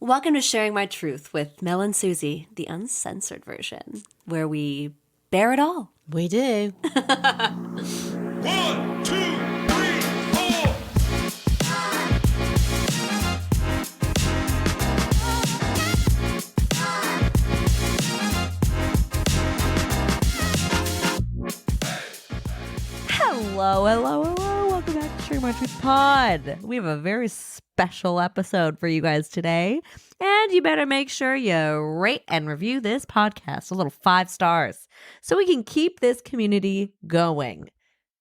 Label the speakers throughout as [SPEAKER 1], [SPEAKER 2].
[SPEAKER 1] Welcome to Sharing My Truth with Mel and Susie, the uncensored version, where we bear it all.
[SPEAKER 2] We do.
[SPEAKER 3] 1, 2, 3, 4.
[SPEAKER 2] Hello. Welcome back to Sharing My Truth Pod. We have a very special episode for you guys today. And you better make sure you rate and review this podcast a little 5 stars so we can keep this community going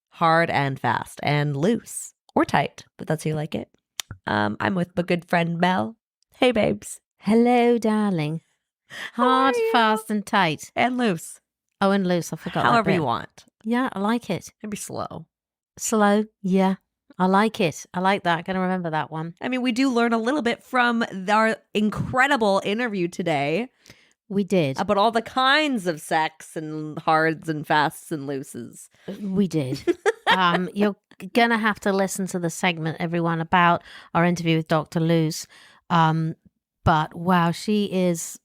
[SPEAKER 2] hard and fast and loose or tight, but that's how you like it. I'm with my good friend Mel. Hey, babes.
[SPEAKER 4] Hello, darling. Hard, fast, and tight.
[SPEAKER 2] And loose.
[SPEAKER 4] Oh, and loose. I forgot.
[SPEAKER 2] However
[SPEAKER 4] that bit.
[SPEAKER 2] you want.
[SPEAKER 4] Yeah, I like it.
[SPEAKER 2] Maybe slow.
[SPEAKER 4] Slow. Yeah, I like it. I like that. I'm going to remember that one.
[SPEAKER 2] I mean, we do learn a little bit from our incredible interview today
[SPEAKER 4] We did.
[SPEAKER 2] about all the kinds of sex and hards and fasts and looses.
[SPEAKER 4] We did. You're going to have to listen to the segment, everyone, about our interview with Dr. Luz. But wow, she is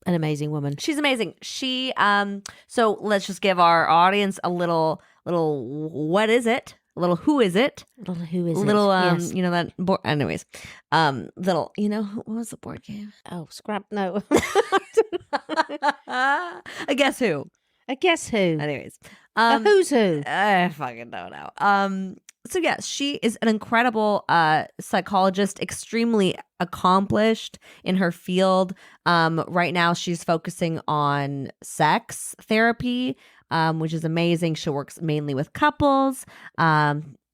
[SPEAKER 4] an amazing woman.
[SPEAKER 2] She's amazing. She so let's just give our audience a little what is it? A little who is it?
[SPEAKER 4] Who is
[SPEAKER 2] little
[SPEAKER 4] it? Yes.
[SPEAKER 2] you know that board, anyways. Little, you know, what was the board game?
[SPEAKER 4] Oh, scrap. No.
[SPEAKER 2] I guess who?
[SPEAKER 4] I guess who?
[SPEAKER 2] Anyways.
[SPEAKER 4] Who's who?
[SPEAKER 2] I fucking don't know. So yes, she is an incredible psychologist, extremely accomplished in her field. Right now she's focusing on sex therapy, which is amazing. She works mainly with couples,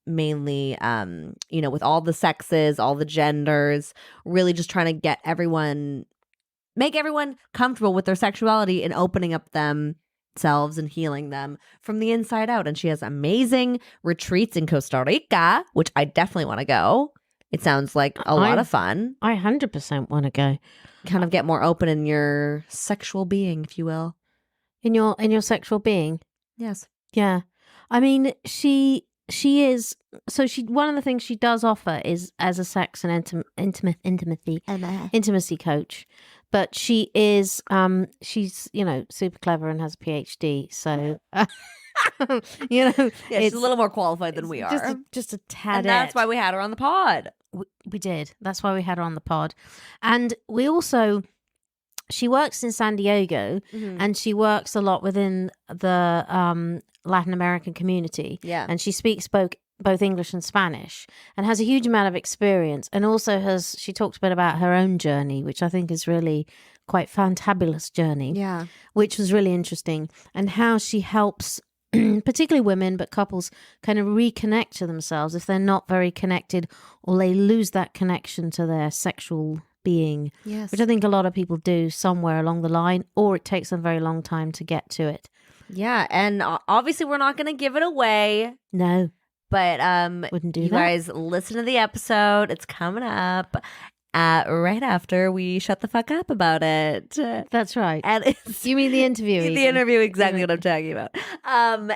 [SPEAKER 2] mainly with all the sexes, all the genders, really just trying to make everyone comfortable with their sexuality and opening up themselves and healing them from the inside out. And she has amazing retreats in Costa Rica, which I definitely want to go. It sounds like a lot of fun.
[SPEAKER 4] I 100% want to go.
[SPEAKER 2] Kind of get more open in your sexual being, if you will.
[SPEAKER 4] In your sexual being.
[SPEAKER 2] Yes.
[SPEAKER 4] Yeah. I mean, she is, so she, one of the things she does offer is as a sex and intimacy coach, but she is, she's, super clever and has a PhD. So,
[SPEAKER 2] yeah, she's a little more qualified than we are.
[SPEAKER 4] Just a tad.
[SPEAKER 2] And that's why we had her on the pod.
[SPEAKER 4] We did. That's why we had her on the pod. And we also, she works in San Diego, and she works a lot within the Latin American community.
[SPEAKER 2] Yeah.
[SPEAKER 4] And she speaks both English and Spanish and has a huge amount of experience. And also she talked a bit about her own journey, which I think is really quite fantabulous journey.
[SPEAKER 2] Yeah.
[SPEAKER 4] Which was really interesting. And how she helps particularly women, but couples kind of reconnect to themselves if they're not very connected or they lose that connection to their sexual being,
[SPEAKER 2] yes,
[SPEAKER 4] which I think a lot of people do somewhere along the line, or it takes a very long time to get to it.
[SPEAKER 2] Yeah, and obviously we're not going to give it away.
[SPEAKER 4] No.
[SPEAKER 2] But
[SPEAKER 4] wouldn't do
[SPEAKER 2] you
[SPEAKER 4] that.
[SPEAKER 2] guys listen to the episode. It's coming up right after we shut the fuck up about it.
[SPEAKER 4] That's right.
[SPEAKER 2] And it's
[SPEAKER 4] you mean the interview?
[SPEAKER 2] The interview, exactly what I'm talking about.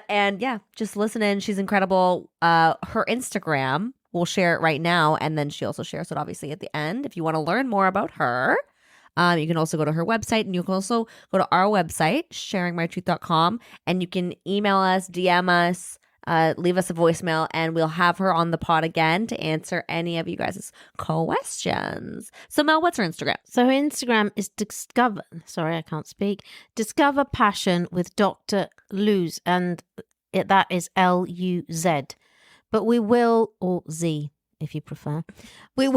[SPEAKER 2] And yeah, just listen in. She's incredible. Her Instagram, we'll share it right now, and then she also shares it obviously at the end. If you want to learn more about her, you can also go to her website, and you can also go to our website, sharingmytruth.com, and you can email us, DM us, leave us a voicemail, and we'll have her on the pod again to answer any of you guys' questions. So Mel, what's her Instagram?
[SPEAKER 4] So her Instagram is Discover Passion with Dr. Luz, and that is Luz. But we will, or Z if you prefer, we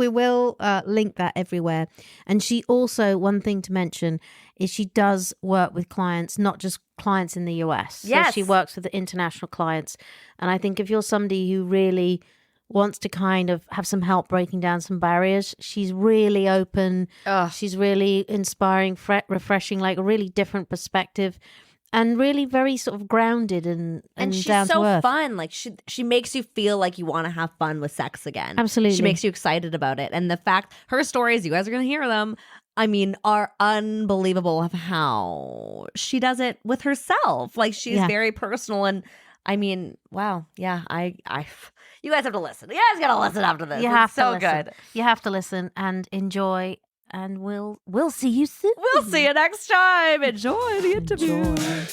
[SPEAKER 4] will link that everywhere. And she also, one thing to mention is she does work with clients, not just clients in the US.
[SPEAKER 2] Yes.
[SPEAKER 4] So she works with the international clients. And I think if you're somebody who really wants to kind of have some help breaking down some barriers, she's really open. She's really inspiring, refreshing, like a really different perspective. And really very sort of grounded and
[SPEAKER 2] she's
[SPEAKER 4] down to
[SPEAKER 2] so
[SPEAKER 4] earth.
[SPEAKER 2] fun. Like she makes you feel like you want to have fun with sex again.
[SPEAKER 4] Absolutely.
[SPEAKER 2] She makes you excited about it. And the fact, her stories, you guys are going to hear them, I mean, are unbelievable of how she does it with herself. Like she's very personal and I mean, wow. Yeah, you guys have to listen. You guys gotta listen after this.
[SPEAKER 4] You
[SPEAKER 2] It's
[SPEAKER 4] have to
[SPEAKER 2] so
[SPEAKER 4] listen.
[SPEAKER 2] good.
[SPEAKER 4] You have to listen and enjoy, and we'll see you soon.
[SPEAKER 2] We'll see you next time. Enjoy the interview.
[SPEAKER 4] Enjoy.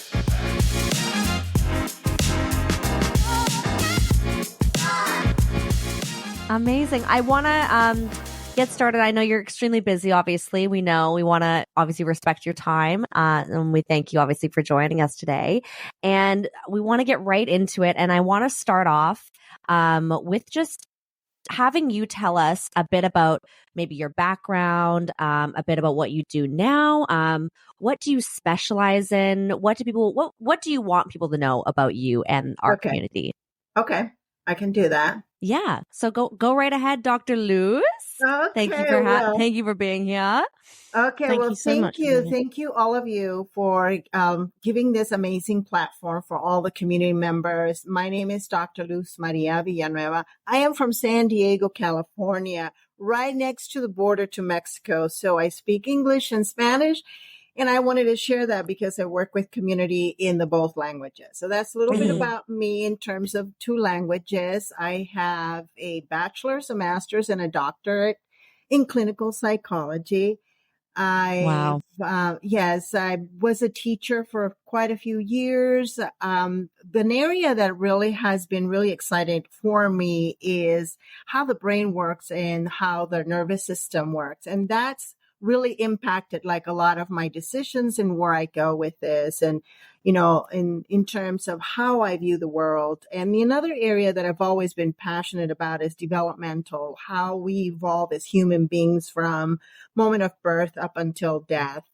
[SPEAKER 2] Amazing. I want to get started. I know you're extremely busy, obviously. We know we want to obviously respect your time. And we thank you, obviously, for joining us today. And we want to get right into it. And I want to start off with just having you tell us a bit about maybe your background, a bit about what you do now. What do you specialize in? What do you want people to know about you and our
[SPEAKER 5] Okay.
[SPEAKER 2] community?
[SPEAKER 5] Okay, I can do that.
[SPEAKER 2] Yeah. So go right ahead, Dr. Luz. Thank you thank you for being here.
[SPEAKER 5] Okay,
[SPEAKER 4] Thank
[SPEAKER 5] well,
[SPEAKER 4] you so much, Amelia.
[SPEAKER 5] thank you, all of you, for giving this amazing platform for all the community members. My name is Dr. Luz Maria Villanueva. I am from San Diego, California, right next to the border to Mexico. So I speak English and Spanish, and I wanted to share that because I work with community in the both languages. So that's a little bit about me in terms of two languages. I have a bachelor's, a master's, and a doctorate in clinical psychology. Yes, I was a teacher for quite a few years. An area that really has been really exciting for me is how the brain works and how the nervous system works. And that's really impacted like a lot of my decisions and where I go with this. And, you know, in terms of how I view the world. And another area that I've always been passionate about is developmental, how we evolve as human beings from moment of birth up until death.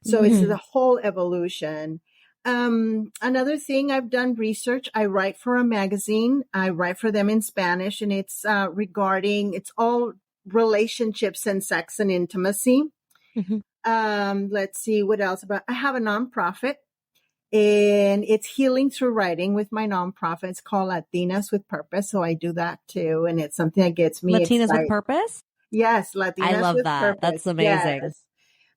[SPEAKER 5] So it's the whole evolution. Another thing, I've done research. I write for a magazine. I write for them in Spanish, and it's it's all relationships and sex and intimacy. Let's see what else I have a nonprofit, and it's healing through writing with my nonprofit. It's called Latinas with Purpose. So I do that too. And it's something that gets me
[SPEAKER 2] Latinas
[SPEAKER 5] excited.
[SPEAKER 2] with Purpose?
[SPEAKER 5] Yes. Latinas
[SPEAKER 2] I love
[SPEAKER 5] with
[SPEAKER 2] that.
[SPEAKER 5] Purpose.
[SPEAKER 2] That's amazing.
[SPEAKER 5] Yes.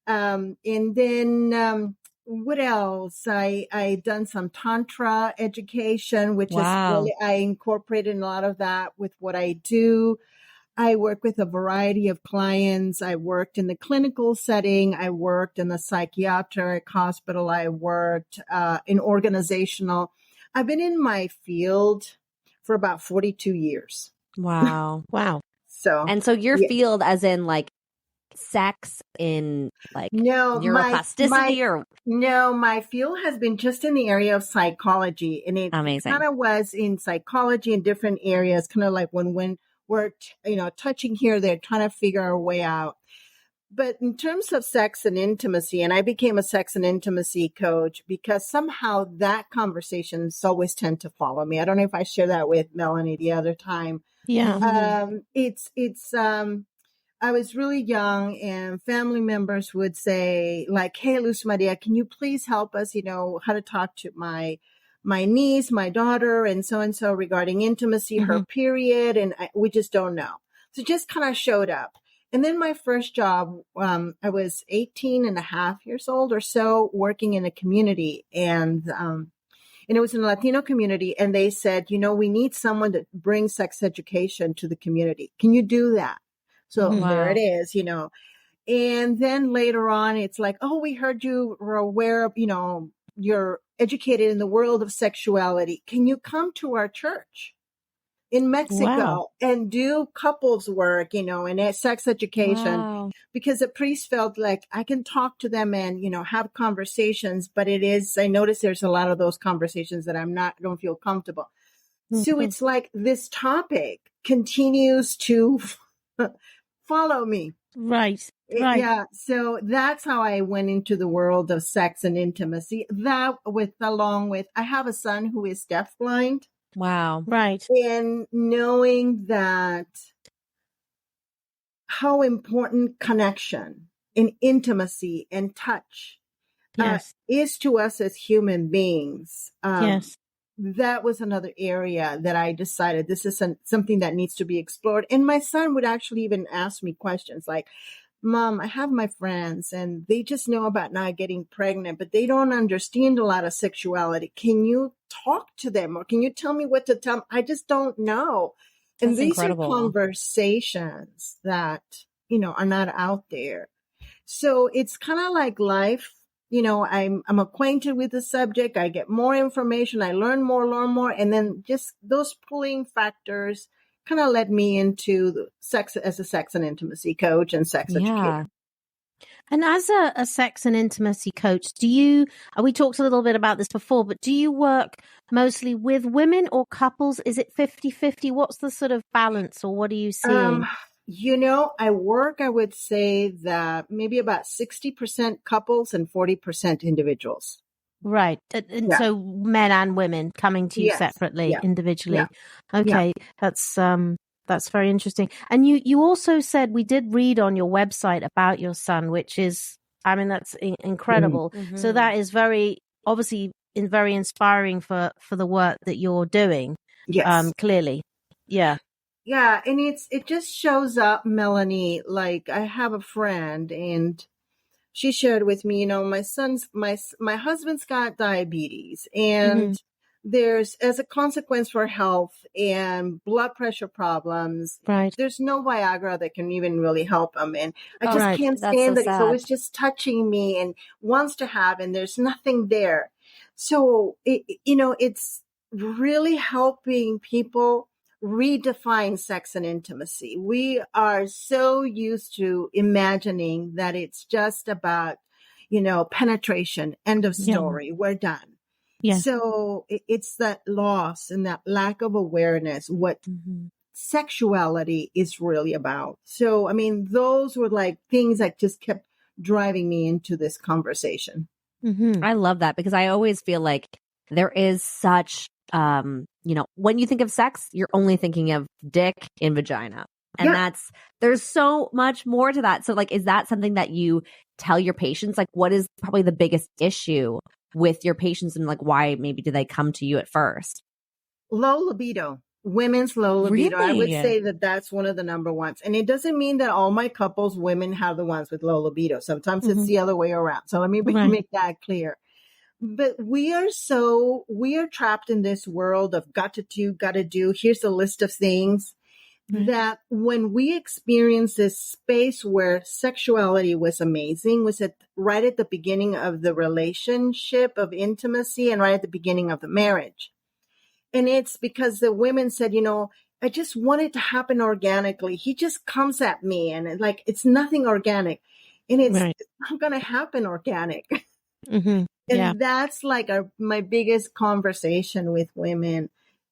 [SPEAKER 5] And then, what else? I done some Tantra education, which is really, I incorporated a lot of that with what I do. I work with a variety of clients. I worked in the clinical setting. I worked in the psychiatric hospital. I worked in organizational. I've been in my field for about 42 years.
[SPEAKER 2] Wow.
[SPEAKER 4] Wow.
[SPEAKER 5] So,
[SPEAKER 2] And so your field as in like sex in like neuroplasticity
[SPEAKER 5] No, my field has been just in the area of psychology, and it
[SPEAKER 2] Amazing.
[SPEAKER 5] kind of was in psychology in different areas, kind of like when we're, touching here, they're trying to figure our way out. But in terms of sex and intimacy, and I became a sex and intimacy coach because somehow that conversations always tend to follow me. I don't know if I share that with Melanie the other time.
[SPEAKER 4] Yeah.
[SPEAKER 5] I was really young, and family members would say like, "Hey, Luz Maria, can you please help us, how to talk to my niece, my daughter, and so regarding intimacy, her period." And we just don't know. So just kind of showed up. And then my first job, I was 18 and a half years old or so, working in a community, and it was in a Latino community. And they said, we need someone to bring sex education to the community. Can you do that? So there it is, and then later on, it's like, oh, we heard you were aware of, you're educated in the world of sexuality. Can you come to our church in Mexico and do couples work, and sex education?
[SPEAKER 2] Wow.
[SPEAKER 5] Because the priest felt like I can talk to them and, have conversations, but I notice there's a lot of those conversations that I don't feel comfortable. So it's like this topic continues to follow me.
[SPEAKER 4] Right.
[SPEAKER 5] Yeah. So that's how I went into the world of sex and intimacy. Along with, I have a son who is deafblind.
[SPEAKER 2] Wow.
[SPEAKER 4] Right.
[SPEAKER 5] And knowing that how important connection and intimacy and touch is to us as human beings.
[SPEAKER 4] Yes.
[SPEAKER 5] That was another area that I decided this is something that needs to be explored. And my son would actually even ask me questions like, Mom, I have my friends and they just know about not getting pregnant, but they don't understand a lot of sexuality. Can you talk to them or can you tell me what to tell them? I just don't know. And
[SPEAKER 2] That's
[SPEAKER 5] these
[SPEAKER 2] incredible.
[SPEAKER 5] are conversations that, are not out there. So it's kind of like life. I'm acquainted with the subject. I get more information. I learn more. And then just those pulling factors kind of led me into the sex as a sex and intimacy coach and sex educator.
[SPEAKER 4] And as a sex and intimacy coach, we talked a little bit about this before, but do you work mostly with women or couples? Is it 50-50? What's the sort of balance or what are you seeing?
[SPEAKER 5] I would say that maybe about 60% couples and 40% individuals.
[SPEAKER 4] Right. And
[SPEAKER 5] Yeah.
[SPEAKER 4] so men and women coming to you
[SPEAKER 5] Yes.
[SPEAKER 4] separately,
[SPEAKER 5] Yeah.
[SPEAKER 4] individually.
[SPEAKER 5] Yeah.
[SPEAKER 4] Okay. That's very interesting. And you also said, we did read on your website about your son, which is, that's incredible.
[SPEAKER 2] Mhm.
[SPEAKER 4] So that is very very inspiring for the work that you're doing.
[SPEAKER 5] Yes.
[SPEAKER 4] Clearly. Yeah.
[SPEAKER 5] Yeah. And it just shows up, Melanie, like I have a friend and she shared with me, my husband's got diabetes and there's, as a consequence for health and blood pressure problems,
[SPEAKER 4] Right.
[SPEAKER 5] there's no Viagra that can even really help him. And I just
[SPEAKER 4] Right.
[SPEAKER 5] can't
[SPEAKER 2] That's
[SPEAKER 5] stand
[SPEAKER 2] so
[SPEAKER 5] that he's
[SPEAKER 2] sad.
[SPEAKER 5] always just touching me and wants to have, and there's nothing there. So, it's really helping people redefine sex and intimacy. We are so used to imagining that it's just about, penetration, end of
[SPEAKER 4] Yeah.
[SPEAKER 5] story, we're done.
[SPEAKER 4] Yeah.
[SPEAKER 5] So it's that loss and that lack of awareness, what sexuality is really about. So, those were like things that just kept driving me into this conversation.
[SPEAKER 2] I love that because I always feel like there is such, when you think of sex, you're only thinking of dick and vagina. And
[SPEAKER 5] Yeah.
[SPEAKER 2] there's so much more to that. So like, is that something that you tell your patients? Like, what is probably the biggest issue with your patients and like, why maybe do they come to you at first?
[SPEAKER 5] Low libido, women's low libido. I would
[SPEAKER 2] Really?
[SPEAKER 5] say that that's one of the number ones. And it doesn't mean that all my couples, women have the ones with low libido. Sometimes it's the other way around. So let me
[SPEAKER 4] Right.
[SPEAKER 5] make that clear. But we are trapped in this world of got to do. Here's a list of things that when we experienced this space where sexuality was amazing, was right at the beginning of the relationship of intimacy and right at the beginning of the marriage. And it's because the women said, I just want it to happen organically. He just comes at me and like, it's nothing organic and it's not going to happen organic.
[SPEAKER 4] Mm-hmm.
[SPEAKER 5] And that's like my biggest conversation with women.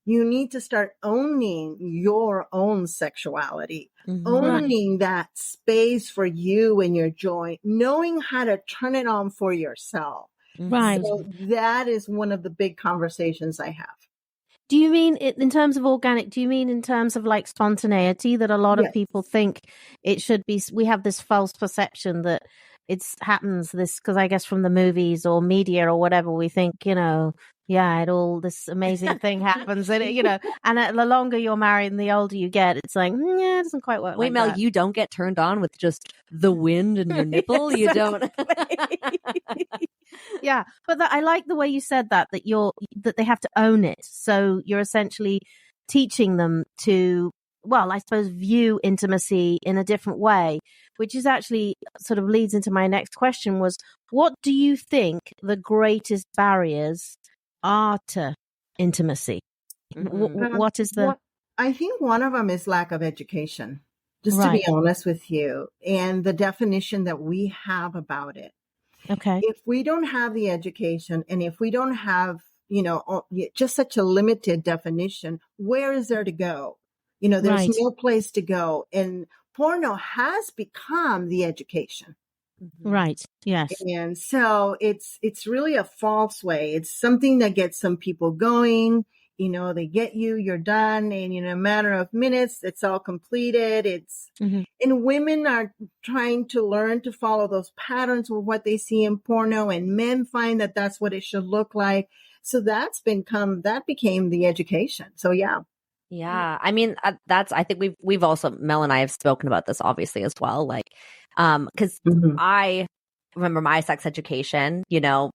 [SPEAKER 5] You need to start owning your own sexuality, owning that space for you and your joy, knowing how to turn it on for yourself.
[SPEAKER 4] Right.
[SPEAKER 5] So that is one of the big conversations I have.
[SPEAKER 4] Do you mean in terms of organic? Do you mean in terms of like spontaneity that a lot of people think it should be? We have this false perception that happens because I guess from the movies or media or whatever, we think, this amazing thing happens. And, and the longer you're married and the older you get, it's like, it doesn't quite work.
[SPEAKER 2] Wait,
[SPEAKER 4] like
[SPEAKER 2] Mel,
[SPEAKER 4] that.
[SPEAKER 2] you don't get turned on with just the wind in your nipple? You don't.
[SPEAKER 4] Yeah, but I like the way you said that they have to own it. So you're essentially teaching them to, well, I suppose, view intimacy in a different way, which is actually sort of leads into my next question was, what do you think the greatest barriers are to intimacy? What is the...
[SPEAKER 5] I think one of them is lack of education, just to be honest with you, and the definition that we have about it.
[SPEAKER 4] Okay.
[SPEAKER 5] If we don't have the education and if we don't have, just such a limited definition, where is there to go? There's no place to go. And porno has become the education.
[SPEAKER 4] Right. Yes.
[SPEAKER 5] And so it's really a false way. It's something that gets some people going. They get you're done. And in a matter of minutes, it's all completed. And women are trying to learn to follow those patterns with what they see in porno, and men find that that's what it should look like. So that became the education. So, yeah.
[SPEAKER 2] Yeah. I mean, I think we've also, Mel and I have spoken about this obviously as well. Like Because
[SPEAKER 5] Mhm.
[SPEAKER 2] I remember my sex education, and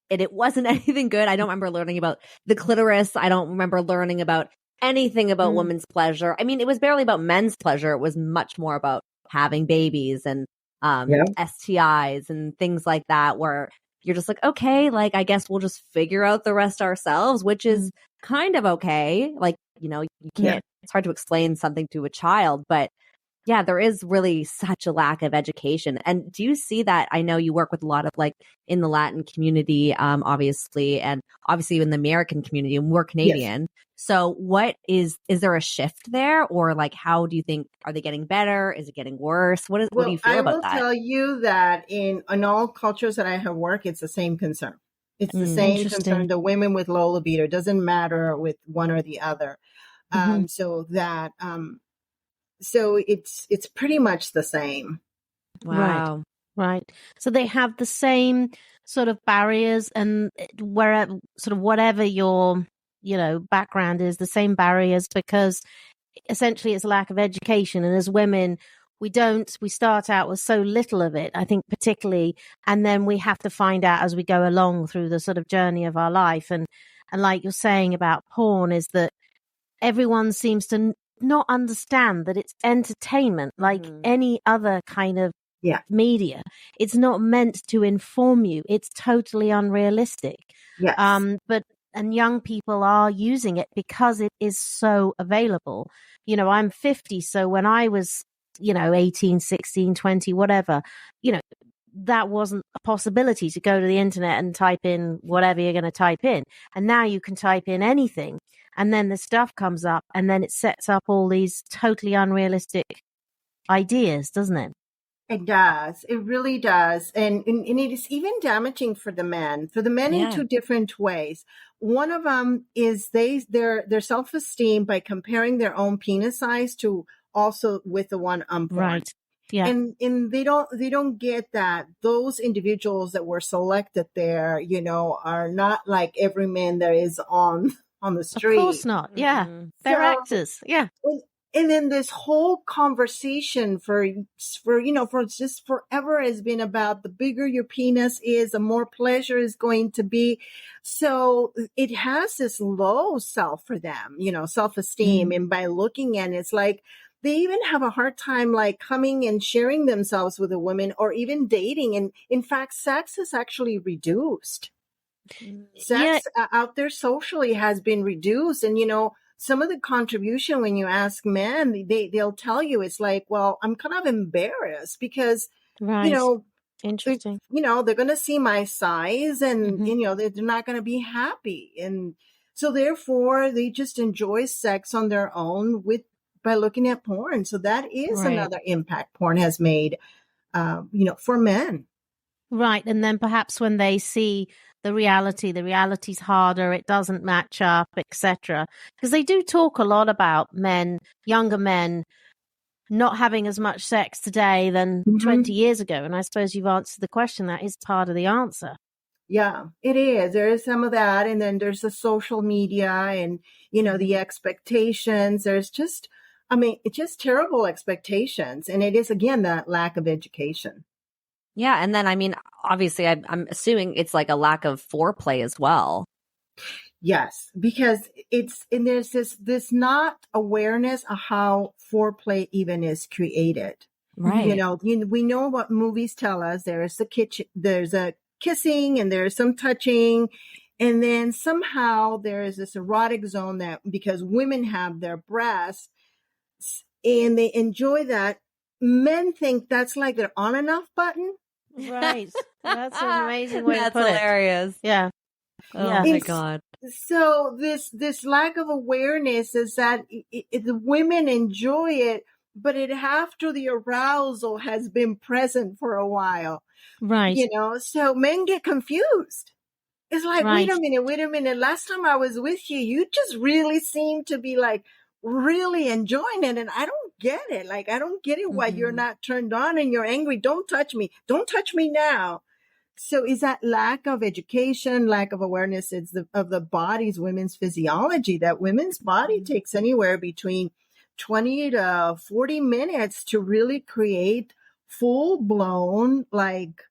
[SPEAKER 2] it wasn't anything good. I don't remember learning about the clitoris. I don't remember learning about anything about women's pleasure. I mean, it was barely about men's pleasure. It was much more about having babies and
[SPEAKER 5] Yeah.
[SPEAKER 2] STIs and things like that, where you're just like, okay, like, I guess we'll just figure out the rest ourselves, which is kind of okay. Like, you
[SPEAKER 5] Yeah.
[SPEAKER 2] can't, it's hard to explain something to a child, but yeah, there is really such a lack of education. And do you see that? I know you work with a lot of like in the Latin community, obviously, and obviously in the American community, and we're
[SPEAKER 5] Yes.
[SPEAKER 2] Canadian. So what is there a shift there, or like, how do you think, are they getting better? Is it getting worse? What do you
[SPEAKER 5] Well,
[SPEAKER 2] feel
[SPEAKER 5] I
[SPEAKER 2] about
[SPEAKER 5] will
[SPEAKER 2] that?
[SPEAKER 5] tell you that in all cultures that I have worked, it's the same concern. It's the same concern.
[SPEAKER 4] Interesting.
[SPEAKER 5] The women with low libido, it doesn't matter with one or the other.
[SPEAKER 4] Mhm.
[SPEAKER 5] So it's pretty much the same.
[SPEAKER 2] Wow.
[SPEAKER 4] Right. So they have the same sort of barriers, and wherever, sort of whatever your, background is, the same barriers, because essentially it's a lack of education. And as women, we start out with so little of it, I think, particularly, and then we have to find out as we go along through the sort of journey of our life. And like you're saying about porn, is that everyone seems to not understand that it's entertainment like any other kind of
[SPEAKER 5] Yeah.
[SPEAKER 4] media. It's not meant to inform you. It's totally unrealistic.
[SPEAKER 5] Yes.
[SPEAKER 4] And young people are using it because it is so available. I'm 50, so when I was, 18, 16, 20, whatever, that wasn't a possibility to go to the internet and type in whatever you're going to type in. And now you can type in anything, and then the stuff comes up, and then it sets up all these totally unrealistic ideas, doesn't it?
[SPEAKER 5] It does. It really does. And it is even damaging for the men. For the men in
[SPEAKER 2] Yeah.
[SPEAKER 5] two different ways. One of them is their self-esteem by comparing their own penis size to also with the one on porn.
[SPEAKER 4] Right. Yeah.
[SPEAKER 5] And they don't get that those individuals that were selected there, are not like every man that is on the street.
[SPEAKER 4] Of course not. Yeah. They're
[SPEAKER 5] So-
[SPEAKER 4] actors. Yeah.
[SPEAKER 5] And then this whole conversation for just forever has been about the bigger your penis is, the more pleasure is going to be. So it has this low self for them, self-esteem. And by looking at it, it's like they even have a hard time like coming and sharing themselves with a woman or even dating. And in fact, sex is actually reduced. Sex out there socially has been reduced. And, some of the contribution when you ask men, they'll tell you it's like, well, I'm kind of embarrassed because,
[SPEAKER 4] Right. Interesting.
[SPEAKER 5] they're going to see my size and, they're not going to be happy. And so therefore they just enjoy sex on their own by looking at porn. So that is
[SPEAKER 4] Right.
[SPEAKER 5] another impact porn has made, for men.
[SPEAKER 4] Right. And then perhaps when they see the reality's harder, it doesn't match up, etc. Because they do talk a lot about younger men, not having as much sex today than 20 years ago. And I suppose you've answered the question. That is part of the answer.
[SPEAKER 5] Yeah, it is. There is some of that. And then there's the social media and, the expectations. There's just, it's just terrible expectations. And it is, again, that lack of education.
[SPEAKER 2] Yeah. And then, obviously, I'm assuming it's like a lack of foreplay as well.
[SPEAKER 5] Yes, because there's this not awareness of how foreplay even is created.
[SPEAKER 2] Right.
[SPEAKER 5] We know what movies tell us. There's a kissing and there's some touching. And then somehow there is this erotic zone that because women have their breasts and they enjoy that, men think that's like their on and off button.
[SPEAKER 4] Right. That's an amazing way to
[SPEAKER 2] That's
[SPEAKER 4] put
[SPEAKER 2] hilarious.
[SPEAKER 4] it. Yeah.
[SPEAKER 2] Oh
[SPEAKER 4] Yeah.
[SPEAKER 2] my God.
[SPEAKER 5] So this lack of awareness is that the women enjoy it, but after the arousal has been present for a while.
[SPEAKER 4] Right.
[SPEAKER 5] So men get confused. It's like,
[SPEAKER 4] Right.
[SPEAKER 5] wait a minute. Last time I was with you, you just really seemed to be like really enjoying it. And I don't get it. Like, I don't get it why you're not turned on and you're angry. Don't touch me. Don't touch me now. So is that lack of education, lack of awareness of the body's women's physiology, that women's body takes anywhere between 20 to 40 minutes to really create full blown, like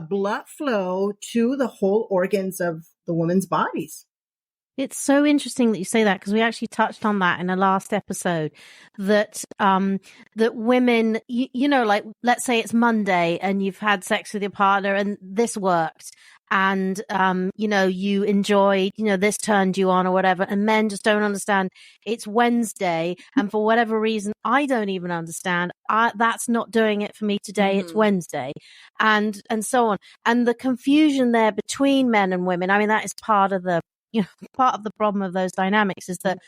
[SPEAKER 5] blood flow to the whole organs of the women's bodies.
[SPEAKER 4] It's so interesting that you say that, because we actually touched on that in the last episode, that that women, you know, like, let's say it's Monday and you've had sex with your partner and this worked, and you know, you enjoyed, you know, this turned you on or whatever, and men just don't understand it's Wednesday, and for whatever reason I don't even understand, that's not doing it for me today, it's Wednesday, and so on. And the confusion there between men and women, I mean, that is part of the, you know, part of the problem of those dynamics, is that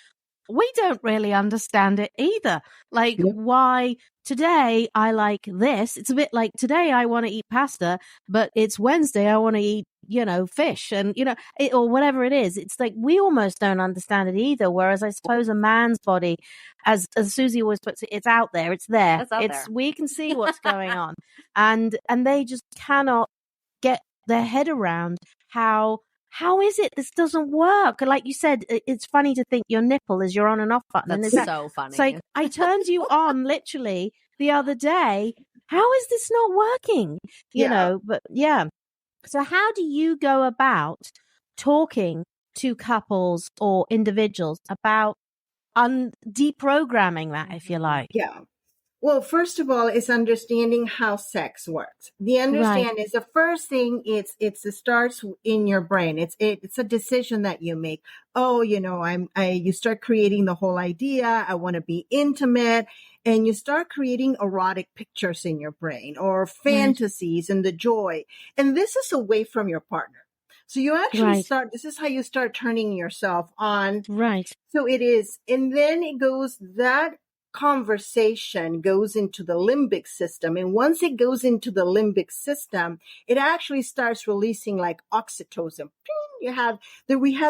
[SPEAKER 4] we don't really understand it either. Like, why today I like this? It's a bit like, today I want to eat pasta, but it's Wednesday, I want to eat, you know, fish, and, you know, or whatever it is. It's like, we almost don't understand it either. Whereas I suppose a man's body, as Susie always puts it, it's out there, it's there.
[SPEAKER 1] It's out there.
[SPEAKER 4] We can see what's going on. And they just cannot get their head around how is it this doesn't work? Like you said, it's funny to think your nipple is your on and off button.
[SPEAKER 1] That's so funny.
[SPEAKER 4] It's like, I turned you on literally the other day. How is this not working? You know, but yeah. So how do you go about talking to couples or individuals about deprogramming that, if you like?
[SPEAKER 5] Yeah. Well, first of all, it's understanding how sex works. The understand is the first thing. It starts in your brain. It's a decision that you make. Oh, you know, you start creating the whole idea. I want to be intimate, and you start creating erotic pictures in your brain or fantasies and the joy. And this is away from your partner. So you actually this is how you start turning yourself on.
[SPEAKER 4] Right.
[SPEAKER 5] So it is. And then that conversation goes into the limbic system. And once it goes into the limbic system, it actually starts releasing like oxytocin. We have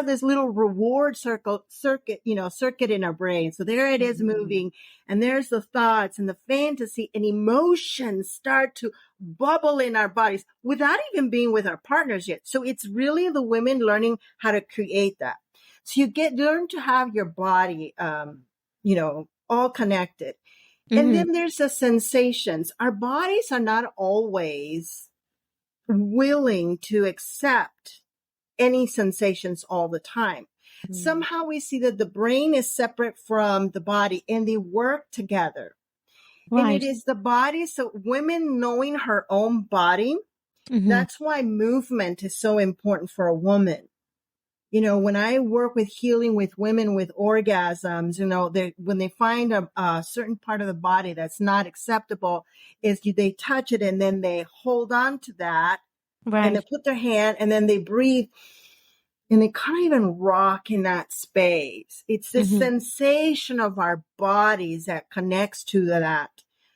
[SPEAKER 5] this little reward circuit in our brain. So there it is moving, and there's the thoughts and the fantasy and emotions start to bubble in our bodies without even being with our partners yet. So it's really the women learning how to create that. So you learn to have your body, all connected. And then there's the sensations. Our bodies are not always willing to accept any sensations all the time. Somehow we see that the brain is separate from the body and they work together. And it is the body. So women knowing her own body, that's why movement is so important for a woman. You know, when I work with healing with women with orgasms, you know, when they find a certain part of the body that's not acceptable, they touch it and then they hold on to that, and they put their hand and then they breathe, and they can't even rock in that space. It's the sensation of our bodies that connects to that.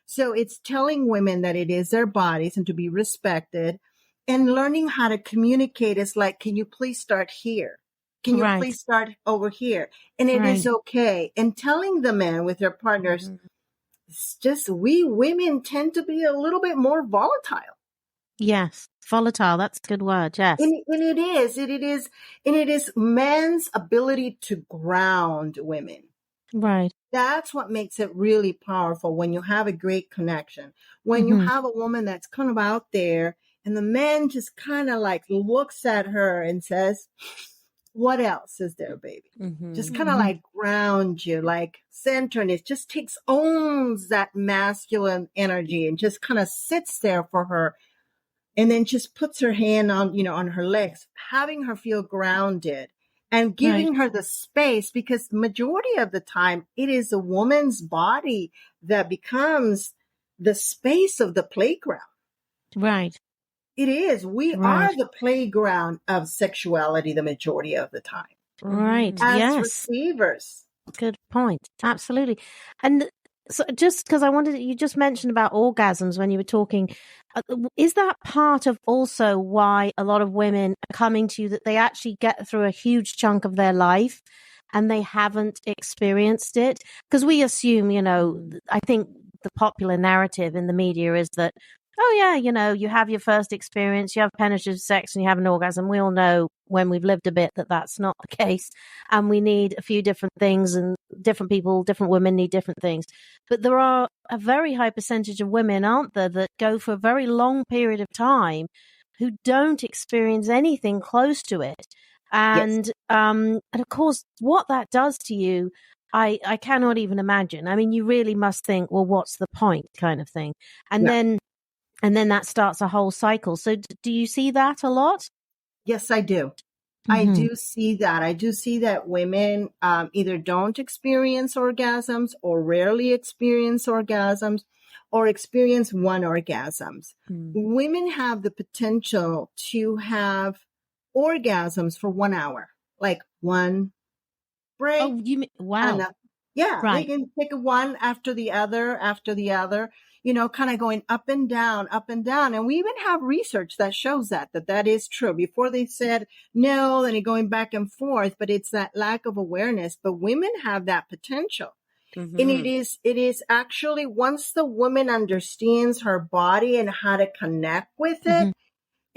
[SPEAKER 5] So it's telling women that it is their bodies and to be respected, and learning how to communicate is like, can you please start here? Can you please start over here? And it is okay. And telling the men with their partners, it's just, we women tend to be a little bit more volatile.
[SPEAKER 4] Yes. Volatile. That's a good word. Yes.
[SPEAKER 5] And it is men's ability to ground women.
[SPEAKER 4] Right.
[SPEAKER 5] That's what makes it really powerful when you have a great connection. When you have a woman that's kind of out there and the man just kind of like looks at her and says, what else is there, baby? Just kind of like ground you, like center, and it just owns that masculine energy and just kind of sits there for her. And then just puts her hand on her legs, having her feel grounded and giving her the space, because the majority of the time it is a woman's body that becomes the space of the playground.
[SPEAKER 4] Right.
[SPEAKER 5] It is. We are the playground of sexuality the majority of the time.
[SPEAKER 4] Right.
[SPEAKER 5] As receivers.
[SPEAKER 4] Good point. Absolutely. And so just because you just mentioned about orgasms when you were talking, is that part of also why a lot of women are coming to you, that they actually get through a huge chunk of their life and they haven't experienced it? Because we assume, I think the popular narrative in the media is that oh yeah, you have your first experience, you have penetrative sex and you have an orgasm. We all know when we've lived a bit that that's not the case. And we need a few different things, and different people, different women need different things. But there are a very high percentage of women, aren't there, that go for a very long period of time who don't experience anything close to it.
[SPEAKER 5] Yes.
[SPEAKER 4] And of course, what that does to you, I cannot even imagine. I mean, you really must think, well, what's the point, kind of thing. And
[SPEAKER 5] Yeah.
[SPEAKER 4] then that starts a whole cycle. So do you see that a lot?
[SPEAKER 5] Yes, I do. I do see that. I do see that women either don't experience orgasms or rarely experience orgasms or experience one orgasms. Women have the potential to have orgasms for 1 hour, like one break.
[SPEAKER 4] Oh, you mean, wow.
[SPEAKER 5] And yeah, they
[SPEAKER 4] Right.
[SPEAKER 5] can pick one after the other, kind of going up and down, up and down. And we even have research that shows that is true. Before they said no, then going back and forth, but it's that lack of awareness. But women have that potential.
[SPEAKER 2] Mhm.
[SPEAKER 5] And it is actually, once the woman understands her body and how to connect with it,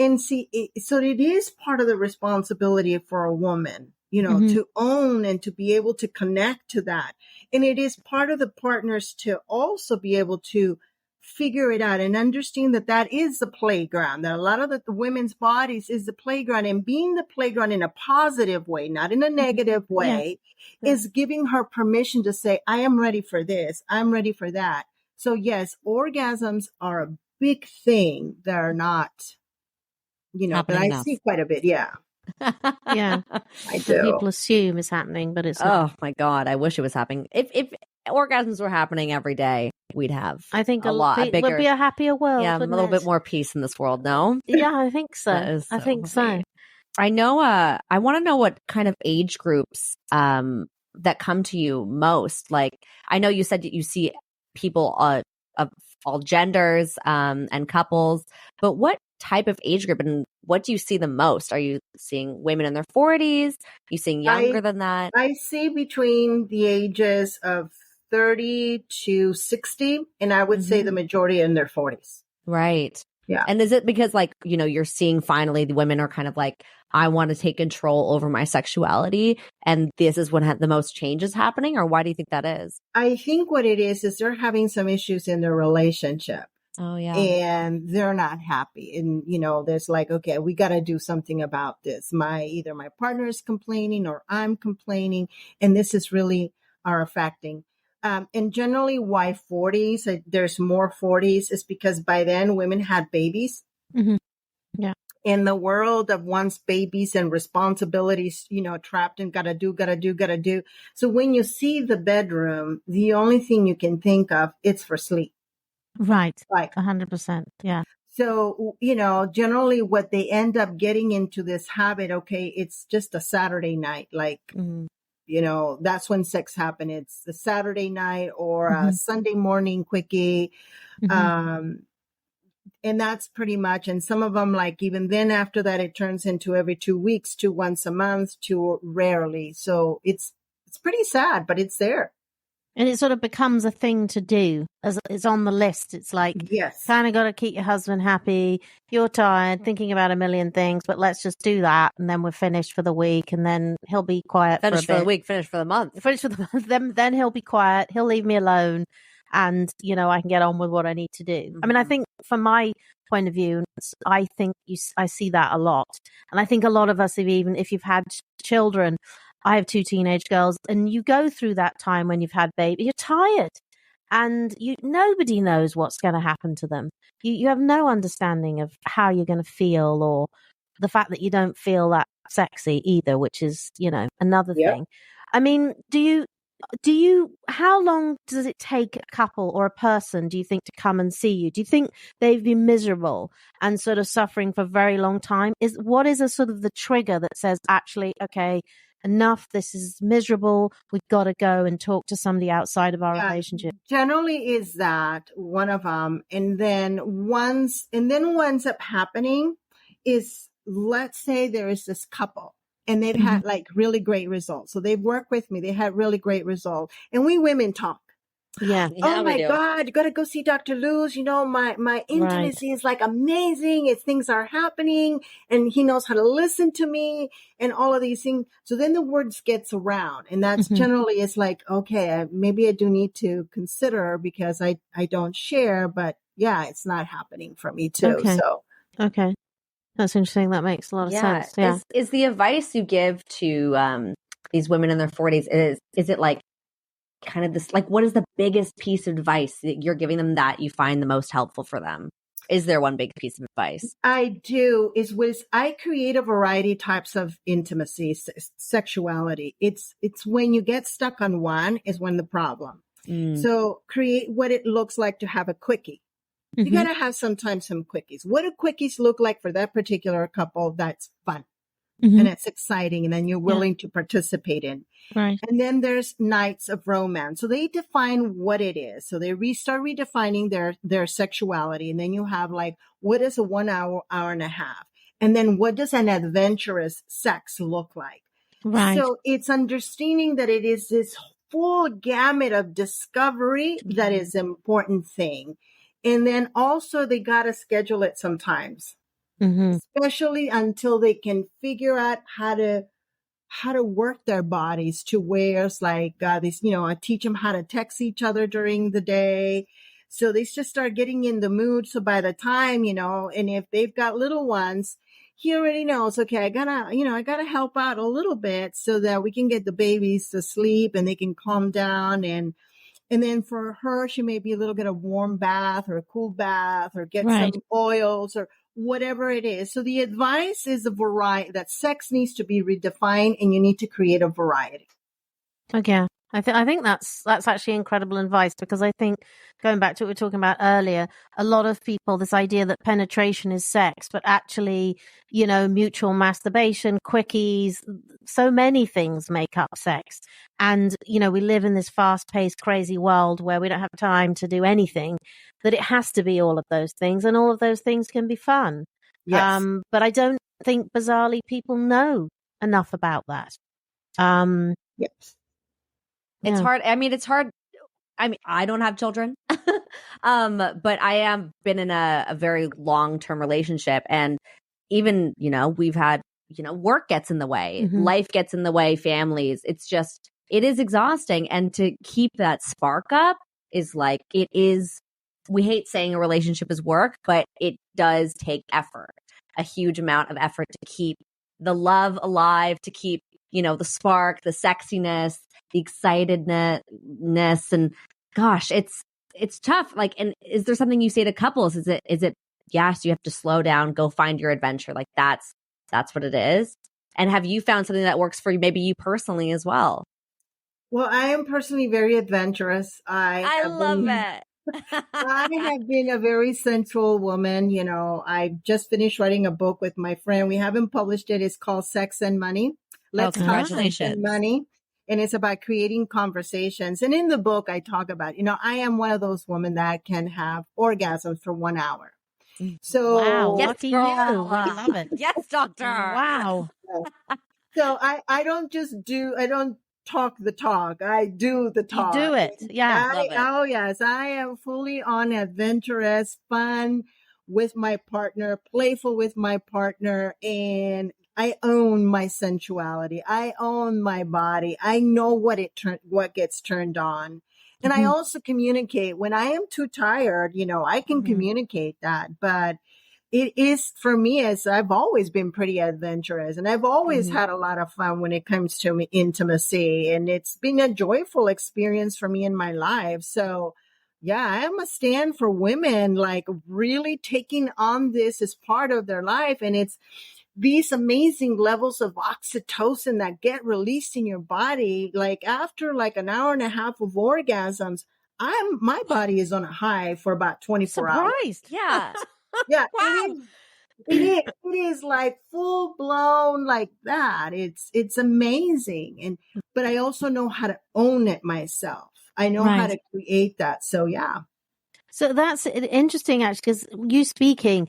[SPEAKER 5] and see, so it is part of the responsibility for a woman, to own and to be able to connect to that. And it is part of the partners to also be able to figure it out and understand that is the playground, that a lot of the women's bodies is the playground, and being the playground in a positive way, not in a negative way, is giving her permission to say, I am ready for this. I'm ready for that. So yes, orgasms are a big thing. They're not, but
[SPEAKER 2] Happening
[SPEAKER 5] I
[SPEAKER 2] enough.
[SPEAKER 5] see quite a bit. Yeah,
[SPEAKER 4] Yeah.
[SPEAKER 5] I
[SPEAKER 4] That
[SPEAKER 5] do.
[SPEAKER 4] people assume is happening, but it's not.
[SPEAKER 2] Oh my God, I wish it was happening. If orgasms were happening every day, we'd have
[SPEAKER 4] I think
[SPEAKER 2] a lot
[SPEAKER 4] would
[SPEAKER 2] bigger,
[SPEAKER 4] be a happier world.
[SPEAKER 2] yeah, a
[SPEAKER 4] wouldn't
[SPEAKER 2] little
[SPEAKER 4] it?
[SPEAKER 2] bit more peace in this world. No,
[SPEAKER 4] Yeah, I think so.
[SPEAKER 2] that is
[SPEAKER 4] I think so.
[SPEAKER 2] funny. I know. I want to know what kind of age groups that come to you most. Like, I know you said that you see people of all genders and couples, but what type of age group and what do you see the most? Are you seeing women in their 40s? Are you seeing younger than that?
[SPEAKER 5] I see between the ages of 30 to 60, and I would say the majority in their 40s.
[SPEAKER 2] Right.
[SPEAKER 5] Yeah.
[SPEAKER 2] And is it because, like, you're seeing finally the women are kind of like, I want to take control over my sexuality, and this is when the most change is happening? Or why do you think that is?
[SPEAKER 5] I think what it is they're having some issues in their relationship.
[SPEAKER 2] Oh, yeah.
[SPEAKER 5] And they're not happy. And, there's like, okay, we got to do something about this. Either my partner is complaining or I'm complaining. And this is really are affecting. And generally why 40s, there's more 40s is because by then women had babies.
[SPEAKER 4] Yeah.
[SPEAKER 5] In the world of once babies and responsibilities, trapped and gotta do. So when you see the bedroom, the only thing you can think of, it's for sleep.
[SPEAKER 4] Right.
[SPEAKER 5] Like
[SPEAKER 4] 100%. Yeah.
[SPEAKER 5] So, generally what they end up getting into this habit, okay, it's just a Saturday night. Like, that's when sex happens. It's a Saturday night or a Sunday morning quickie. And that's pretty much, and some of them, like even then after that, it turns into every 2 weeks to once a month to rarely. So it's pretty sad, but it's there.
[SPEAKER 4] And it sort of becomes a thing to do as it's on the list. It's like,
[SPEAKER 5] yes,
[SPEAKER 4] kind of got to keep your husband happy. You're tired, thinking about a million things, but let's just do that. And then we're finished for the week. And then he'll be quiet
[SPEAKER 2] Finish
[SPEAKER 4] for a bit.
[SPEAKER 2] the week, finish for the month.
[SPEAKER 4] Finish for the month. Then he'll be quiet. He'll leave me alone. And, I can get on with what I need to do. I mean, I think from my point of view, I think I see that a lot. And I think a lot of us, if you've had children, I have 2 teenage girls, and you go through that time when you've had baby, you're tired, and nobody knows what's going to happen to them. You have no understanding of how you're going to feel, or the fact that you don't feel that sexy either, which is, another thing. I mean, how long does it take a couple or a person, do you think, to come and see you? Do you think they've been miserable and sort of suffering for a very long time? What is a sort of the trigger that says, actually, okay, enough, this is miserable, we've got to go and talk to somebody outside of our relationship?
[SPEAKER 5] Generally is that one of them. And then what ends up happening is, let's say there is this couple and they've had like really great results. So they've worked with me. They had really great results. And we women talk.
[SPEAKER 4] Yeah.
[SPEAKER 5] Oh
[SPEAKER 2] we
[SPEAKER 5] my
[SPEAKER 2] do.
[SPEAKER 5] God, you gotta go see Dr. Luz. You know, my intimacy is like amazing. It's things are happening and he knows how to listen to me and all of these things. So then the words gets around and that's
[SPEAKER 4] Mhm.
[SPEAKER 5] generally it's like, okay, maybe I do need to consider because I don't share, but yeah, it's not happening for me too.
[SPEAKER 4] Okay.
[SPEAKER 5] So
[SPEAKER 4] Okay. That's interesting. That makes a lot of
[SPEAKER 2] Yeah.
[SPEAKER 4] sense. Yeah.
[SPEAKER 2] Is the advice you give to these women in their 40s, is it like kind of this, like, what is the biggest piece of advice that you're giving them that you find the most helpful for them? Is there one big piece of advice?
[SPEAKER 5] I do I create a variety types of intimacy, sexuality. It's when you get stuck on one is when the problem. So create what it looks like to have a quickie. You
[SPEAKER 4] Mhm.
[SPEAKER 5] gotta have sometimes some quickies. What do quickies look like for that particular couple that's fun
[SPEAKER 4] Mhm.
[SPEAKER 5] and it's exciting and then you're willing to participate in?
[SPEAKER 4] Right.
[SPEAKER 5] And then there's nights of romance. So they define what it is. So they start redefining their sexuality. And then you have like, what is a 1 hour, hour and a half? And then what does an adventurous sex look like?
[SPEAKER 4] Right.
[SPEAKER 5] So it's understanding that it is this full gamut of discovery that is an important thing. And then also they got to schedule it sometimes,
[SPEAKER 4] Mhm.
[SPEAKER 5] especially until they can figure out how to work their bodies to where it's like, this, I teach them how to text each other during the day. So they just start getting in the mood. So by the time, and if they've got little ones, he already knows, okay, I gotta help out a little bit so that we can get the babies to sleep and they can calm down. And then for her, she may be a little bit of warm bath or a cool bath or get
[SPEAKER 4] Right.
[SPEAKER 5] some oils or whatever it is. So the advice is a variety that sex needs to be redefined and you need to create a variety.
[SPEAKER 4] Okay. I think that's actually incredible advice because I think going back to what we were talking about earlier, a lot of people, this idea that penetration is sex, but actually, mutual masturbation, quickies, so many things make up sex. And, we live in this fast paced, crazy world where we don't have time to do anything, that it has to be all of those things and all of those things can be fun.
[SPEAKER 5] Yes.
[SPEAKER 4] But I don't think bizarrely people know enough about that.
[SPEAKER 5] Yes.
[SPEAKER 2] It's
[SPEAKER 4] Yeah.
[SPEAKER 2] hard. I mean, it's hard. I mean, I don't have children, but I am been in a very long-term relationship. And even, we've had, work gets in the way,
[SPEAKER 4] Mhm.
[SPEAKER 2] life gets in the way, families. It is exhausting. And to keep that spark up is like, we hate saying a relationship is work, but it does take effort, a huge amount of effort to keep the love alive, to keep, the spark, the sexiness, the excitedness. And gosh, it's tough. Like, and is there something you say to couples? Is it, yes, you have to slow down, go find your adventure. Like that's what it is. And have you found something that works for you, maybe you personally as well?
[SPEAKER 5] Well, I am personally very adventurous.
[SPEAKER 2] I love it.
[SPEAKER 5] I have been a very sensual woman. I just finished writing a book with my friend. We haven't published it. It's called Sex and Money. Let's talk sex
[SPEAKER 2] congratulations.
[SPEAKER 5] and money. And it's about creating conversations. And in the book, I talk about, I am one of those women that can have orgasms for 1 hour. So,
[SPEAKER 4] Wow.
[SPEAKER 2] Yes,
[SPEAKER 4] Lucky
[SPEAKER 2] girl.
[SPEAKER 4] you. We love it.
[SPEAKER 2] Yes, doctor.
[SPEAKER 4] Wow.
[SPEAKER 5] so I don't talk the talk. I do the
[SPEAKER 4] You
[SPEAKER 5] talk.
[SPEAKER 4] do it. Yeah.
[SPEAKER 2] Love it.
[SPEAKER 5] Oh yes, I am fully on adventurous, fun with my partner, playful with my partner, and I own my sensuality. I own my body. I know what gets turned on. And I
[SPEAKER 4] Mhm.
[SPEAKER 5] also communicate when I am too tired, I can
[SPEAKER 4] Mhm.
[SPEAKER 5] communicate that, but it is for me as I've always been pretty adventurous and I've always had a lot of fun when it comes to intimacy, and it's been a joyful experience for me in my life. So yeah, I am a stand for women like really taking on this as part of their life. And it's these amazing levels of oxytocin that get released in your body. Like after like an hour and a half of orgasms, my body is on a high for about 24 hours.
[SPEAKER 4] Surprised.
[SPEAKER 2] Yeah.
[SPEAKER 5] Yeah,
[SPEAKER 4] Wow.
[SPEAKER 5] it is like full blown like that. It's amazing. But I also know how to own it myself. I know how
[SPEAKER 4] Right.
[SPEAKER 5] to create that. So yeah.
[SPEAKER 4] So that's interesting, actually, because you speaking,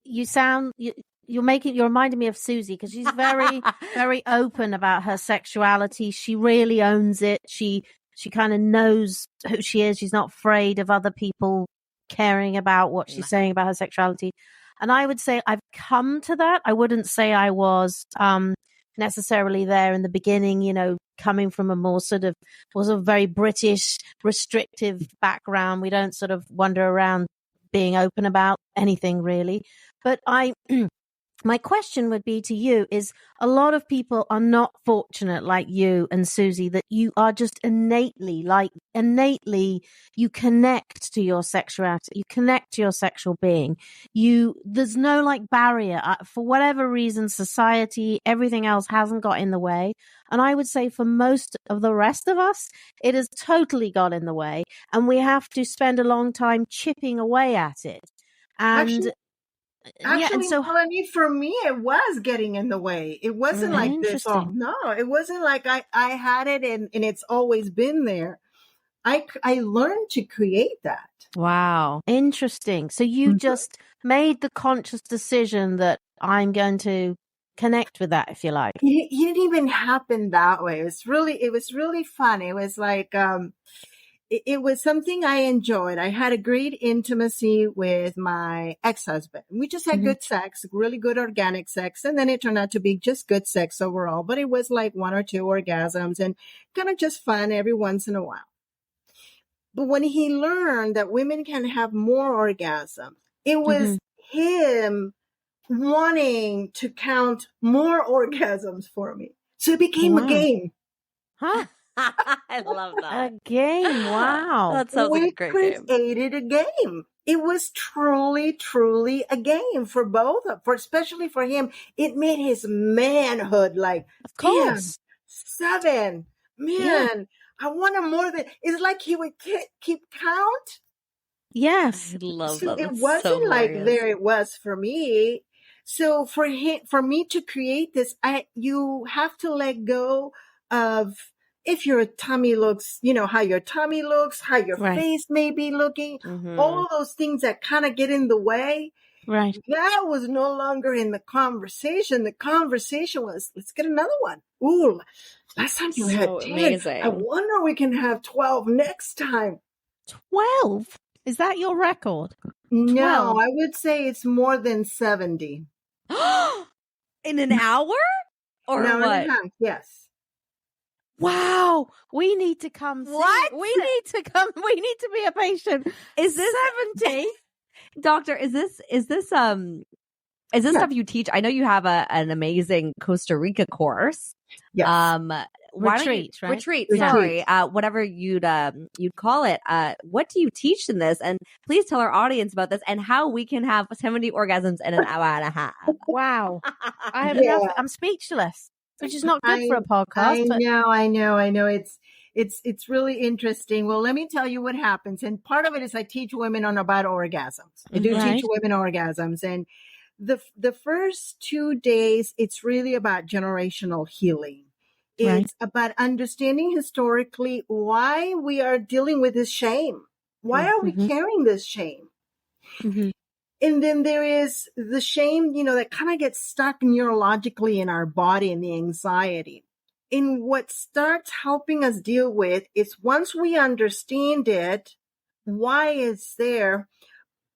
[SPEAKER 4] you're reminding me of Susie because she's very, very open about her sexuality. She really owns it. She She kind of knows who she is. She's not afraid of other people caring about what she's saying about her sexuality. And I would say I've come to that. I wouldn't say I was necessarily there in the beginning, you know, coming from a more sort of, was a very British restrictive background. We don't sort of wander around being open about anything really. But my question would be to you is, a lot of people are not fortunate like you and Susie, that you are just innately, you connect to your sexuality, you connect to your sexual being. There's no like barrier. For whatever reason, society, everything else hasn't got in the way. And I would say for most of the rest of us, it has totally got in the way. And we have to spend a long time chipping away at it. And
[SPEAKER 5] Actually,
[SPEAKER 4] and so
[SPEAKER 5] Melanie, for me, it was getting in the way. It wasn't like this. Oh,
[SPEAKER 4] interesting.
[SPEAKER 5] no, it wasn't like I had it and it's always been there. I learned to create that.
[SPEAKER 2] Wow.
[SPEAKER 4] Interesting. So you just made the conscious decision that I'm going to connect with that, if you like.
[SPEAKER 5] It didn't even happen that way. It was really fun. It was like, it was something I enjoyed. I had a great intimacy with my ex-husband. We just had good sex, really good organic sex. And then it turned out to be just good sex overall, but it was like 1 or 2 orgasms and kind of just fun every once in a while. But when he learned that women can have more orgasms, it was him wanting to count more orgasms for me. So it became a game.
[SPEAKER 4] Huh?
[SPEAKER 2] I love
[SPEAKER 4] A
[SPEAKER 2] that.
[SPEAKER 4] game. Wow.
[SPEAKER 2] That sounds like a great game.
[SPEAKER 5] We created a game. It was truly, truly a game for both, especially for him. It made his manhood like,
[SPEAKER 4] Of course.
[SPEAKER 5] 7, man. I want him more than. It's like he would keep count.
[SPEAKER 4] Yes.
[SPEAKER 2] I love
[SPEAKER 5] So
[SPEAKER 2] that.
[SPEAKER 5] it
[SPEAKER 2] That's
[SPEAKER 5] wasn't
[SPEAKER 2] so
[SPEAKER 5] like
[SPEAKER 2] glorious.
[SPEAKER 5] there it was for me. So for me to create this, you have to let go of, if your tummy looks, you know, how your tummy looks, how your face may be looking, all of those things that kind of get in the way.
[SPEAKER 4] Right.
[SPEAKER 5] That was no longer in the conversation. The conversation was, let's get another one. Ooh, last time you had 10.
[SPEAKER 2] amazing.
[SPEAKER 5] I wonder we can have 12 next time.
[SPEAKER 4] 12? Is that your record?
[SPEAKER 5] No,
[SPEAKER 4] 12.
[SPEAKER 5] I would say it's more than 70.
[SPEAKER 2] In an hour? Or
[SPEAKER 5] An hour
[SPEAKER 2] what?
[SPEAKER 5] and a half, yes.
[SPEAKER 4] Wow. We need to come see.
[SPEAKER 2] What?
[SPEAKER 4] We need to come. We need to be a patient.
[SPEAKER 2] Is this
[SPEAKER 4] 70?
[SPEAKER 2] Doctor, is this stuff you teach? I know you have an amazing Costa Rica course.
[SPEAKER 5] Yes.
[SPEAKER 2] Why don't you-
[SPEAKER 4] Retreat, right?
[SPEAKER 2] Retreat,
[SPEAKER 5] Retreat.
[SPEAKER 2] sorry. Whatever you'd call it. What do you teach in this? And please tell our audience about this and how we can have 70 orgasms in an hour and a half.
[SPEAKER 4] Wow. I have
[SPEAKER 5] Yeah.
[SPEAKER 4] enough. I'm speechless, which is not good for a
[SPEAKER 5] I
[SPEAKER 4] podcast. But
[SPEAKER 5] know. It's really interesting. Well, let me tell you what happens. And part of it is I teach women about orgasms. I do
[SPEAKER 4] Right.
[SPEAKER 5] teach women orgasms. And the first 2 days, it's really about generational healing. It's
[SPEAKER 4] Right.
[SPEAKER 5] about understanding historically why we are dealing with this shame. Why are we carrying this shame?
[SPEAKER 4] Mhm.
[SPEAKER 5] And then there is the shame, you know, that kind of gets stuck neurologically in our body and the anxiety. And what starts helping us deal with is, once we understand it, why it's there,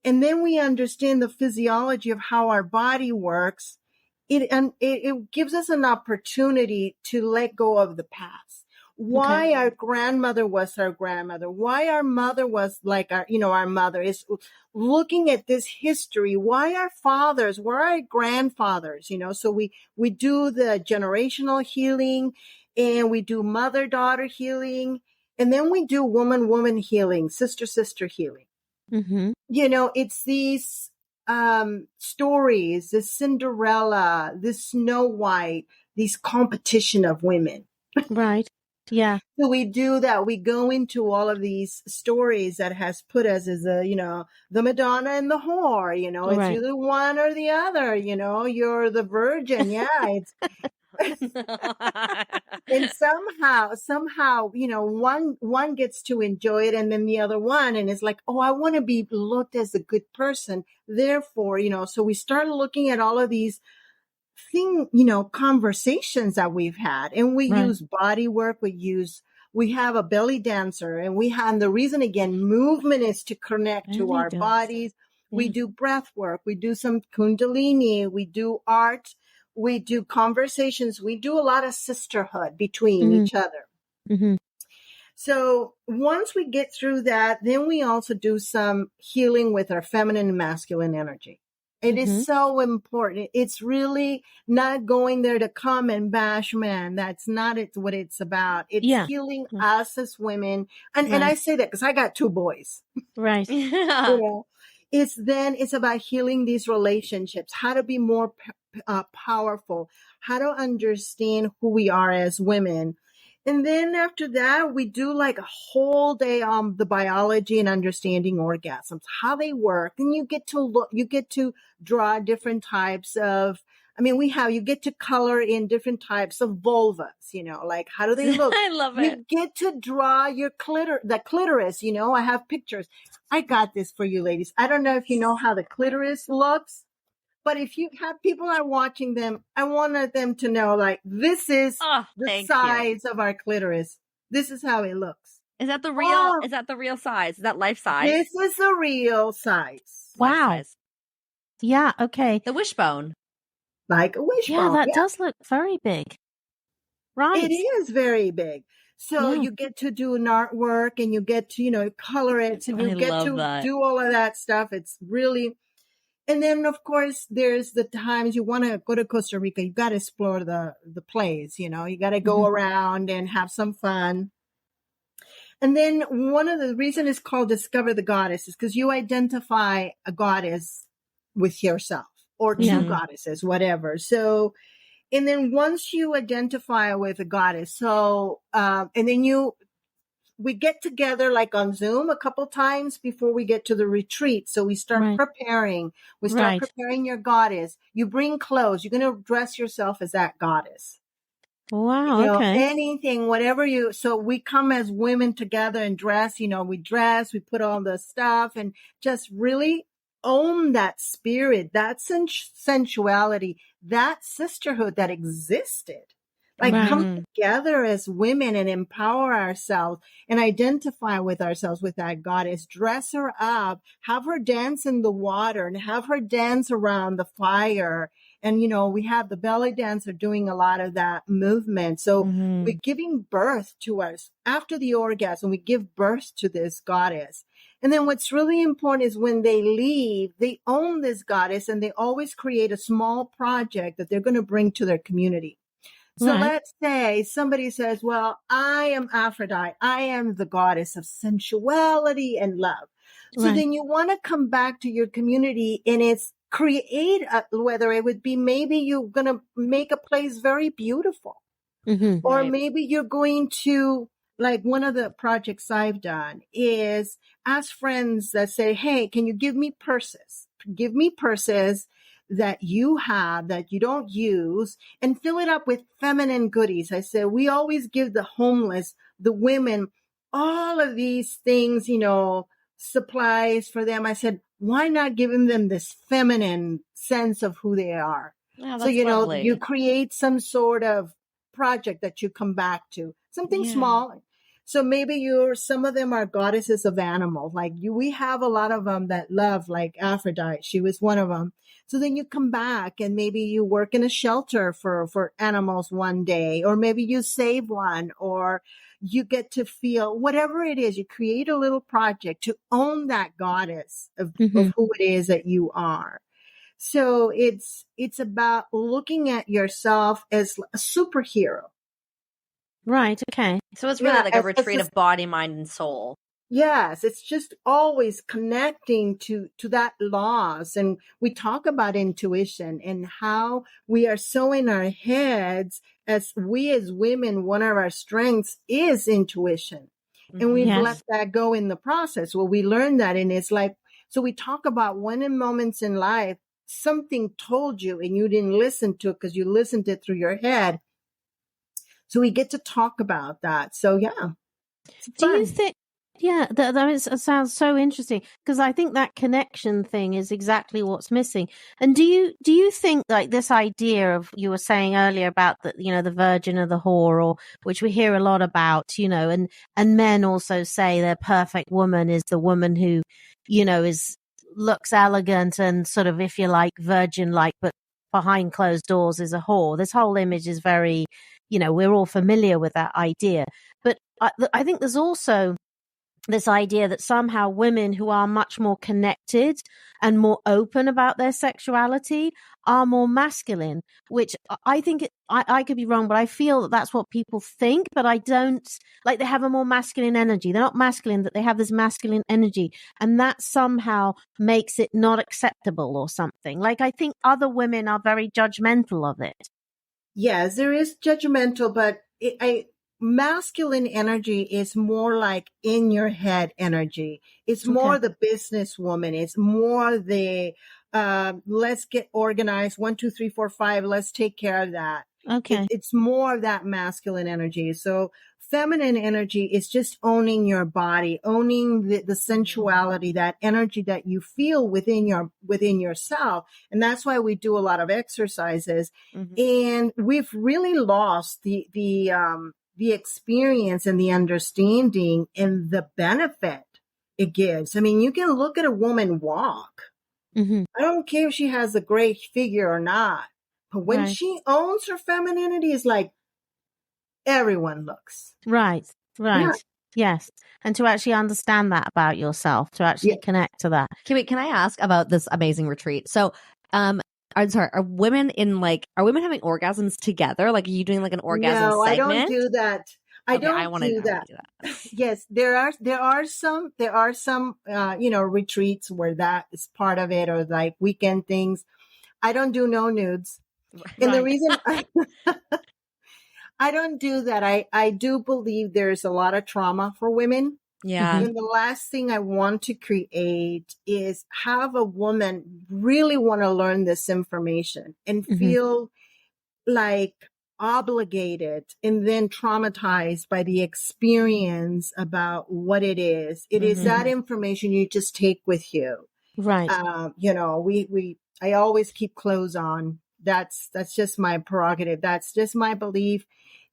[SPEAKER 5] and then we understand the physiology of how our body works, it gives us an opportunity to let go of the past. Why our grandmother was our grandmother, why our mother was like our mother, is looking at this history, why our fathers, why our grandfathers, so we do the generational healing, and we do mother-daughter healing, and then we do woman-woman healing, sister-sister healing.
[SPEAKER 4] Mhm.
[SPEAKER 5] It's these stories, this Cinderella, this Snow White, these competition of women.
[SPEAKER 4] Right. Yeah.
[SPEAKER 5] So we do that. We go into all of these stories that has put us as the Madonna and the whore, it's
[SPEAKER 4] Right.
[SPEAKER 5] either one or the other, you're the virgin. Yeah. It's, and somehow, one gets to enjoy it, and then the other one, and it's like, oh, I want to be looked as a good person. Therefore, so we start looking at all of these conversations that we've had, and we use body work, we use we have a belly dancer, and the reason again, movement is to connect to
[SPEAKER 4] Belly
[SPEAKER 5] our
[SPEAKER 4] dancer.
[SPEAKER 5] bodies. We
[SPEAKER 4] Yeah.
[SPEAKER 5] do breath work. We do some kundalini. We do art. We do conversations. We do a lot of sisterhood between
[SPEAKER 4] Mhm.
[SPEAKER 5] each other.
[SPEAKER 4] Mhm.
[SPEAKER 5] So once we get through that, then we also do some healing with our feminine and masculine energy. It is
[SPEAKER 4] Mhm.
[SPEAKER 5] so important. It's really not going there to come and bash men. That's not what it's about. It's
[SPEAKER 4] Yeah.
[SPEAKER 5] healing
[SPEAKER 4] Mm.
[SPEAKER 5] us as women. And I
[SPEAKER 4] Right.
[SPEAKER 5] say that because I got 2 boys.
[SPEAKER 4] Right.
[SPEAKER 5] You know, it's about healing these relationships, how to be more powerful, how to understand who we are as women. And then after that, we do like a whole day on the biology and understanding orgasms, how they work. And you get to draw different types of, you get to color in different types of vulvas, like how do they look?
[SPEAKER 2] I love it.
[SPEAKER 5] You get to draw the clitoris, I have pictures. I got this for you ladies. I don't know if you know how the clitoris looks, but if you have people are watching them, I wanted them to know, like, this is
[SPEAKER 2] Oh,
[SPEAKER 5] the
[SPEAKER 2] thank you.
[SPEAKER 5] size of our clitoris. This is how it looks.
[SPEAKER 2] Is that the real?
[SPEAKER 5] Oh.
[SPEAKER 2] Is that the real size? Is that life size?
[SPEAKER 5] This is the real size.
[SPEAKER 2] Life
[SPEAKER 4] Wow.
[SPEAKER 2] size.
[SPEAKER 4] Yeah. Okay.
[SPEAKER 2] The wishbone.
[SPEAKER 5] Like a wishbone.
[SPEAKER 4] Yeah, that does look very big. Right.
[SPEAKER 5] It is very big. So
[SPEAKER 4] Yeah.
[SPEAKER 5] you get to do an artwork and you get to, color it and you
[SPEAKER 2] I
[SPEAKER 5] get
[SPEAKER 2] love
[SPEAKER 5] to
[SPEAKER 2] that.
[SPEAKER 5] do all of that stuff. It's really, and then of course there's the times you want to go to Costa Rica. You got to explore the place, you got to go
[SPEAKER 4] Mhm.
[SPEAKER 5] around and have some fun. And then one of the reason it's called Discover the Goddess is because you identify a goddess with yourself or 2
[SPEAKER 4] Yeah.
[SPEAKER 5] goddesses, whatever. So, and then once you identify with a goddess, and then we get together like on Zoom a couple times before we get to the retreat. So we start
[SPEAKER 4] Right.
[SPEAKER 5] preparing. We start
[SPEAKER 4] Right.
[SPEAKER 5] preparing your goddess. You bring clothes. You're going to dress yourself as that goddess.
[SPEAKER 4] Wow. Okay.
[SPEAKER 5] Anything, whatever so we come as women together and dress, we dress, we put all the stuff and just really own that spirit, that sensuality, that sisterhood that existed. Like
[SPEAKER 4] Right.
[SPEAKER 5] come together as women and empower ourselves and identify with ourselves with that goddess, dress her up, have her dance in the water and have her dance around the fire. And, we have the belly dancer doing a lot of that movement. So
[SPEAKER 4] Mhm.
[SPEAKER 5] we're giving birth to us after the orgasm. We give birth to this goddess. And then what's really important is when they leave, they own this goddess and they always create a small project that they're going to bring to their community. So
[SPEAKER 4] Right.
[SPEAKER 5] let's say somebody says, well, I am Aphrodite. I am the goddess of sensuality and love. So
[SPEAKER 4] Right.
[SPEAKER 5] then you want to come back to your community and whether it would be maybe you're going to make a place very beautiful.
[SPEAKER 4] Mhm.
[SPEAKER 5] Or
[SPEAKER 2] Right.
[SPEAKER 5] maybe you're going to, like one of the projects I've done is ask friends that say, hey, can you give me purses? Give me purses that you have that you don't use and fill it up with feminine goodies. I said, we always give the homeless, the women, all of these things, supplies for them. I said, why not giving them this feminine sense of who they are?
[SPEAKER 2] Oh,
[SPEAKER 5] So,
[SPEAKER 2] that's lovely.
[SPEAKER 5] you create some sort of project that you come back to, something
[SPEAKER 2] Yeah.
[SPEAKER 5] small. So maybe some of them are goddesses of animals. Like we have a lot of them that love, like Aphrodite. She was one of them. So then you come back and maybe you work in a shelter for animals one day, or maybe you save one, or you get to feel whatever it is. You create a little project to own that goddess of
[SPEAKER 4] Mhm.
[SPEAKER 5] who it is that you are. So it's about looking at yourself as a superhero.
[SPEAKER 4] Right. Okay.
[SPEAKER 2] So it's really
[SPEAKER 5] Yeah,
[SPEAKER 2] like a
[SPEAKER 5] as
[SPEAKER 2] retreat
[SPEAKER 5] a-
[SPEAKER 2] of body, mind, and soul.
[SPEAKER 5] Yes, it's just always connecting to that laws. And we talk about intuition and how we are so in our heads as women, one of our strengths is intuition. And we've
[SPEAKER 4] Yes.
[SPEAKER 5] let that go in the process. Well, we learned that, and it's like, so we talk about when in moments in life, something told you and you didn't listen to it because you listened to it through your head. So we get to talk about that. So yeah. It's
[SPEAKER 4] Do you
[SPEAKER 5] fun.
[SPEAKER 4] think? Yeah, it sounds so interesting because I think that connection thing is exactly what's missing. And do you think like this idea of you were saying earlier about the the virgin or the whore, or which we hear a lot about, and men also say their perfect woman is the woman who is looks elegant and sort of, if you like, virgin like, but behind closed doors is a whore. This whole image is very, we're all familiar with that idea. But I think there's also this idea that somehow women who are much more connected and more open about their sexuality are more masculine, which I think I could be wrong, but I feel that that's what people think, but I don't, like, they have a more masculine energy. They're not masculine, that they have this masculine energy, and that somehow makes it not acceptable or something. Like, I think other women are very judgmental of it.
[SPEAKER 5] Yes, there is judgmental, but masculine energy is more like in your head energy. It's more the businesswoman. It's more the let's get organized. 1, 2, 3, 4, 5. Let's take care of that.
[SPEAKER 4] Okay.
[SPEAKER 5] It's more of that masculine energy. So feminine energy is just owning your body, owning the sensuality, that energy that you feel within yourself. And that's why we do a lot of exercises. And we've really lost the experience and the understanding and the benefit it gives. I mean, you can look at a woman walk. I don't care if she has a great figure or not, but when she owns her femininity, it's like everyone looks.
[SPEAKER 4] Right.
[SPEAKER 5] Yeah.
[SPEAKER 4] Yes. And to actually understand that about yourself, to actually connect to that.
[SPEAKER 2] Can I ask about this amazing retreat? So, I'm sorry, are women having orgasms together? Like, are you doing like an orgasm
[SPEAKER 5] No,
[SPEAKER 2] segment?
[SPEAKER 5] I don't do that. I don't do that. Yes, there are some retreats where that is part of it, or like weekend things. I don't do no nudes. And the reason I don't do that, I do believe there's a lot of trauma for women.
[SPEAKER 2] Yeah.
[SPEAKER 5] And the last thing I want to create is have a woman really want to learn this information and feel like obligated and then traumatized by the experience about what it is. It is that information you just take with you.
[SPEAKER 4] Right.
[SPEAKER 5] I always keep clothes on. That's just my prerogative. That's just my belief.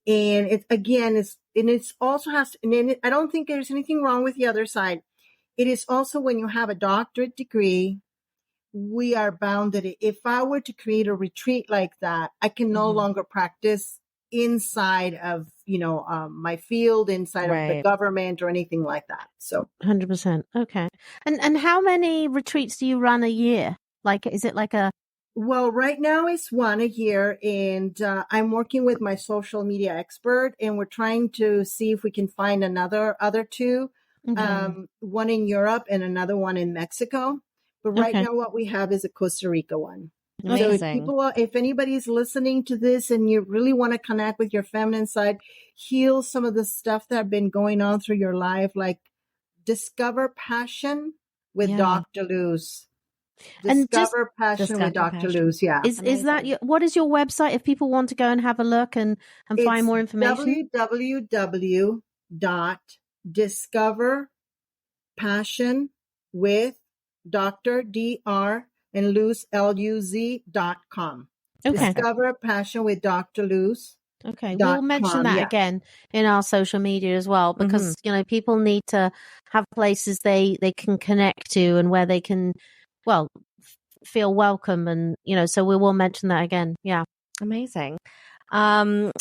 [SPEAKER 5] And it's also I don't think there's anything wrong with the other side. It is also when you have a doctorate degree, we are bounded. If I were to create a retreat like that, I can no longer practice inside of, my field, inside of the government or anything like that. So
[SPEAKER 4] 100%. Okay. And how many retreats do you run a year? Like, is it like a...
[SPEAKER 5] Well, right now it's one a year, and I'm working with my social media expert, and we're trying to see if we can find other two, one in Europe and another one in Mexico. But right now what we have is a Costa Rica one.
[SPEAKER 2] Amazing.
[SPEAKER 5] So if anybody's listening to this and you really want to connect with your feminine side, heal some of the stuff that have been going on through your life, like discover passion with Dr. Luz. Discover passion with Dr. Luz. Yeah.
[SPEAKER 4] Is that what is your website if people want to go and have a look and find more information?
[SPEAKER 5] www.discoverpassionwithdr and Luz LUZ.com.
[SPEAKER 4] Okay.
[SPEAKER 5] Discover Passion with Dr. Luz.
[SPEAKER 4] Okay, we'll mention that again in our social media as well, because people need to have places they can connect to and where they can, well, feel welcome, and so we will mention that again. Yeah.
[SPEAKER 2] Amazing. And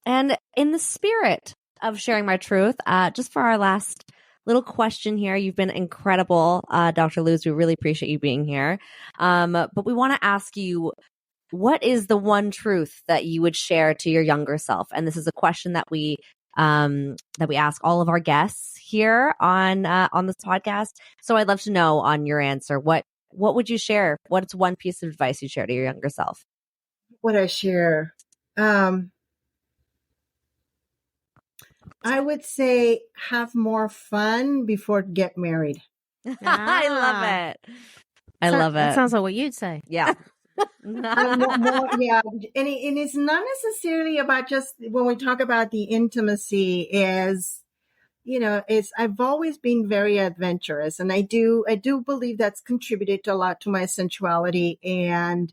[SPEAKER 2] in the spirit of sharing my truth, just for our last little question here, you've been incredible, Dr. Luz. We really appreciate you being here. But we want to ask you, what is the one truth that you would share to your younger self? And this is a question that we ask all of our guests here on this podcast. So I'd love to know on your answer, what would you share? What's one piece of advice you share to your younger self?
[SPEAKER 5] What I share? I would say have more fun before get married.
[SPEAKER 2] I love it. I love it.
[SPEAKER 4] That sounds like what you'd say.
[SPEAKER 2] Yeah.
[SPEAKER 5] Yeah, and it's not necessarily about just when we talk about the intimacy is, I've always been very adventurous, and I do believe that's contributed a lot to my sensuality. And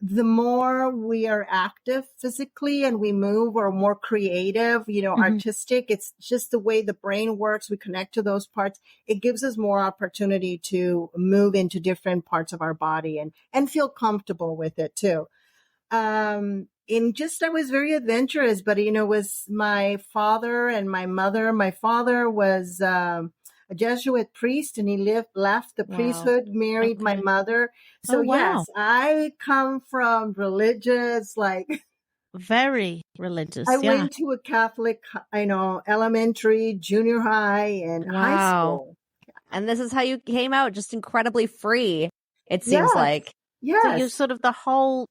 [SPEAKER 5] the more we are active physically and we move, or more creative, artistic, it's just the way the brain works. We connect to those parts. It gives us more opportunity to move into different parts of our body and feel comfortable with it too. I was very adventurous, but was my father and my mother. My father was, a Jesuit priest, and he left the priesthood, married my mother. So yes, I come from religious,
[SPEAKER 4] Very religious.
[SPEAKER 5] I went to a Catholic, elementary, junior high, and high school.
[SPEAKER 2] And this is how you came out, just incredibly free, it seems like.
[SPEAKER 5] Yes.
[SPEAKER 4] So you're sort of the whole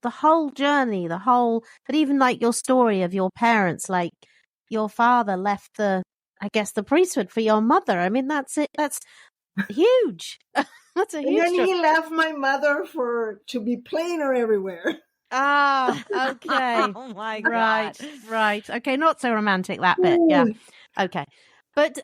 [SPEAKER 4] journey, but even like your story of your parents, like your father left the priesthood for your mother. I mean, that's it. That's huge. That's a huge.
[SPEAKER 5] And then he left my mother to be playing her everywhere.
[SPEAKER 4] Ah, okay.
[SPEAKER 2] Oh my God.
[SPEAKER 4] Right. Okay, not so romantic, that bit. Yeah. Okay. But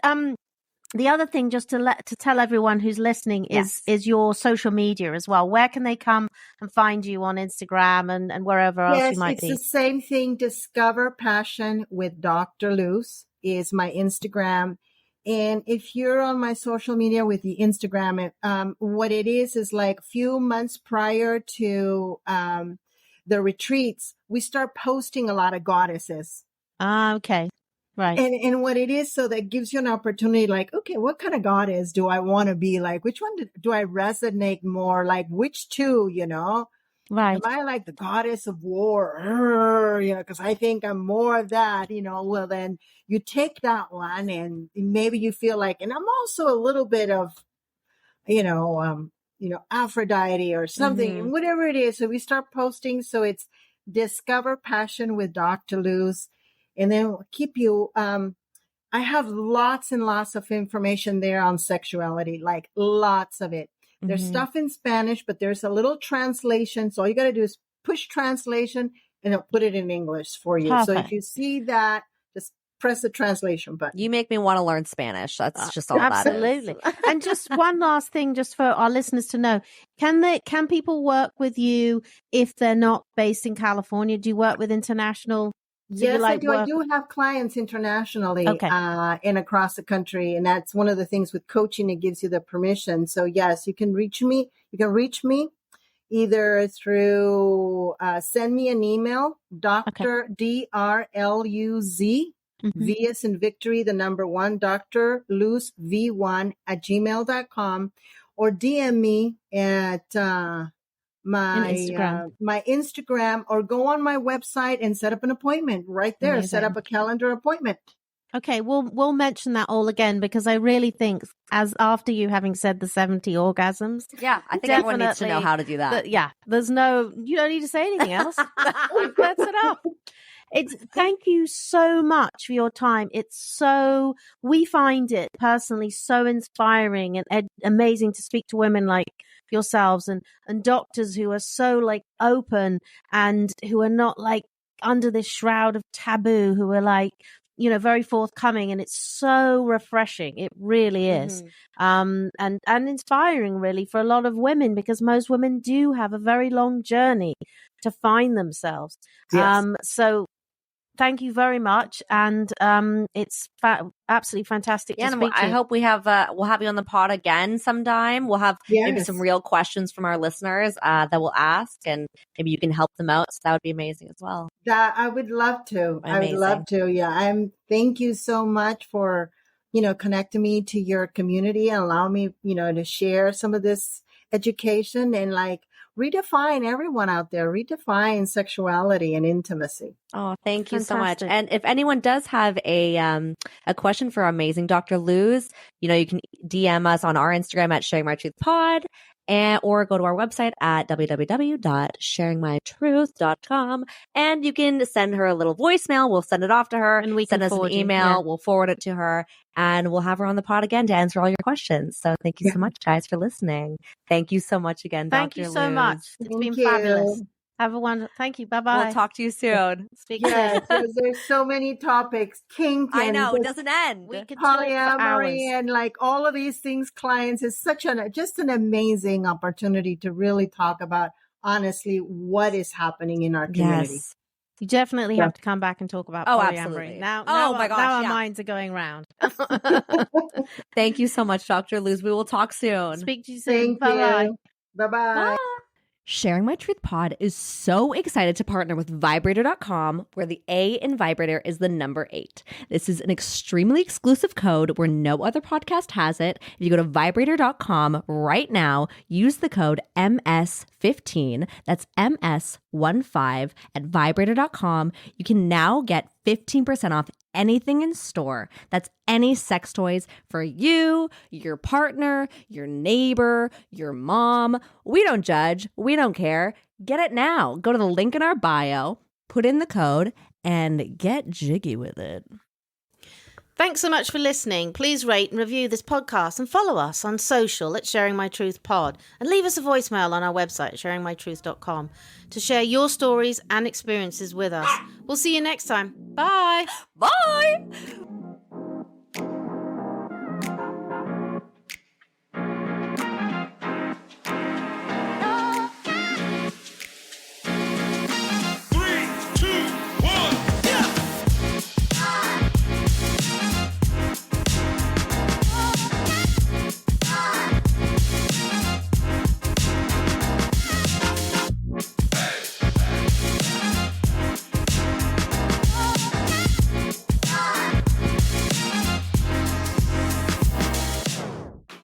[SPEAKER 4] the other thing, just to tell everyone who's listening, is your social media as well. Where can they come and find you on Instagram and wherever else you might be?
[SPEAKER 5] Yes, it's the same thing. Discover Passion with Dr. Luz is my Instagram. And if you're on my social media with the Instagram, what it is like a few months prior to the retreats, we start posting a lot of goddesses.
[SPEAKER 4] Ah, okay. Right.
[SPEAKER 5] And what it is, so that gives you an opportunity, like, okay, what kind of goddess do I want to be? Like, which one do I resonate more? Like, which two,
[SPEAKER 4] Right.
[SPEAKER 5] Am I like the goddess of war? Because I think I'm more of that, well, then you take that one and maybe you feel like, and I'm also a little bit of, Aphrodite or something, whatever it is. So we start posting. So it's Discover Passion with Dr. Luz. And then keep you, I have lots and lots of information there on sexuality, like lots of it. There's stuff in Spanish, but there's a little translation. So all you got to do is push translation and it'll put it in English for you.
[SPEAKER 4] Perfect.
[SPEAKER 5] So if you see that, just press the translation button.
[SPEAKER 2] You make me want to learn Spanish. That's just all
[SPEAKER 4] absolutely.
[SPEAKER 2] that is.
[SPEAKER 4] And just one last thing, just for our listeners to know, can people work with you if they're not based in California? Do you work with international?
[SPEAKER 5] Yes, I do. I do have clients internationally and across the country. And that's one of the things with coaching. It gives you the permission. So yes, you can reach me. You can reach me either through, send me an email, Dr. DRLUZ, V as in victory, the number 1, Dr. Luz V1 at gmail.com, or DM me at, my Instagram, or go on my website and set up an appointment right there.
[SPEAKER 4] Amazing.
[SPEAKER 5] Set up a calendar appointment.
[SPEAKER 4] Okay, we'll mention that all again, because I really think, as after you having said the 70 orgasms,
[SPEAKER 2] yeah, I think everyone needs to know how to do that.
[SPEAKER 4] you don't need to say anything else. That's enough. Thank you so much for your time. We find it personally so inspiring and amazing to speak to women like yourselves and doctors who are so like open and who are not like under this shroud of taboo, who are like, very forthcoming, and it's so refreshing. It really is. And inspiring really for a lot of women, because most women do have a very long journey to find themselves.
[SPEAKER 5] Yes.
[SPEAKER 4] So thank you very much, and it's absolutely fantastic to speak to you.
[SPEAKER 2] I hope we'll have you on the pod again sometime. We'll have maybe some real questions from our listeners that we'll ask, and maybe you can help them out. So that would be amazing as well.
[SPEAKER 5] That I would love to.
[SPEAKER 2] Amazing.
[SPEAKER 5] I would love to. Yeah. Thank you so much for, connecting me to your community and allow me, to share some of this education and like redefine everyone out there, redefine sexuality and intimacy.
[SPEAKER 2] Oh, thank you
[SPEAKER 4] Fantastic.
[SPEAKER 2] so much. And if anyone does have a question for amazing Dr. Luz, you can DM us on our Instagram at Sharing My Truth Pod, or go to our website at www.sharingmytruth.com, and you can send her a little voicemail. We'll send it off to her,
[SPEAKER 4] and we
[SPEAKER 2] send
[SPEAKER 4] can
[SPEAKER 2] us an
[SPEAKER 4] forward
[SPEAKER 2] email.
[SPEAKER 4] you. Yeah.
[SPEAKER 2] We'll forward it to her, and we'll have her on the pod again to answer all your questions. So thank you so much, guys, for listening. Thank you so much again,
[SPEAKER 4] Thank
[SPEAKER 2] Dr.
[SPEAKER 4] you so
[SPEAKER 2] Luz.
[SPEAKER 4] much. It's
[SPEAKER 5] Thank
[SPEAKER 4] been
[SPEAKER 5] you.
[SPEAKER 4] fabulous. Have a wonderful. Thank you. Bye-bye.
[SPEAKER 2] We'll talk to you soon.
[SPEAKER 4] Speak
[SPEAKER 5] Yes,
[SPEAKER 4] soon.
[SPEAKER 5] there's so many topics. Kink
[SPEAKER 2] I
[SPEAKER 5] and
[SPEAKER 2] know, it
[SPEAKER 5] just
[SPEAKER 2] doesn't end.
[SPEAKER 4] We could talk for
[SPEAKER 5] polyamory
[SPEAKER 4] hours.
[SPEAKER 5] and like all of these things, clients is such just an amazing opportunity to really talk about honestly what is happening in our community.
[SPEAKER 2] Yes.
[SPEAKER 4] You definitely have to come back and talk about
[SPEAKER 2] Oh,
[SPEAKER 4] polyamory.
[SPEAKER 2] absolutely.
[SPEAKER 4] Now,
[SPEAKER 2] Oh, my gosh,
[SPEAKER 4] now our
[SPEAKER 2] yeah.
[SPEAKER 4] minds are going round.
[SPEAKER 2] Thank you so much, Dr. Luz. We will talk soon.
[SPEAKER 4] Speak to you soon.
[SPEAKER 5] Thank
[SPEAKER 4] Bye-bye.
[SPEAKER 5] you. Bye-bye.
[SPEAKER 2] Sharing My Truth Pod is so excited to partner with Vibrator.com, where the A in Vibrator is the number 8. This is an extremely exclusive code where no other podcast has it. If you go to Vibrator.com right now, use the code MS15, that's MS15 at Vibrator.com. You can now get 15% off anything in store. That's any sex toys for you, your partner, your neighbor, your mom. We don't judge. We don't care. Get it now. Go to the link in our bio, put in the code, and get jiggy with it.
[SPEAKER 4] Thanks so much for listening. Please rate and review this podcast and follow us on social at Sharing My Truth Pod, and leave us a voicemail on our website, sharingmytruth.com, to share your stories and experiences with us. We'll see you next time. Bye.
[SPEAKER 2] Bye.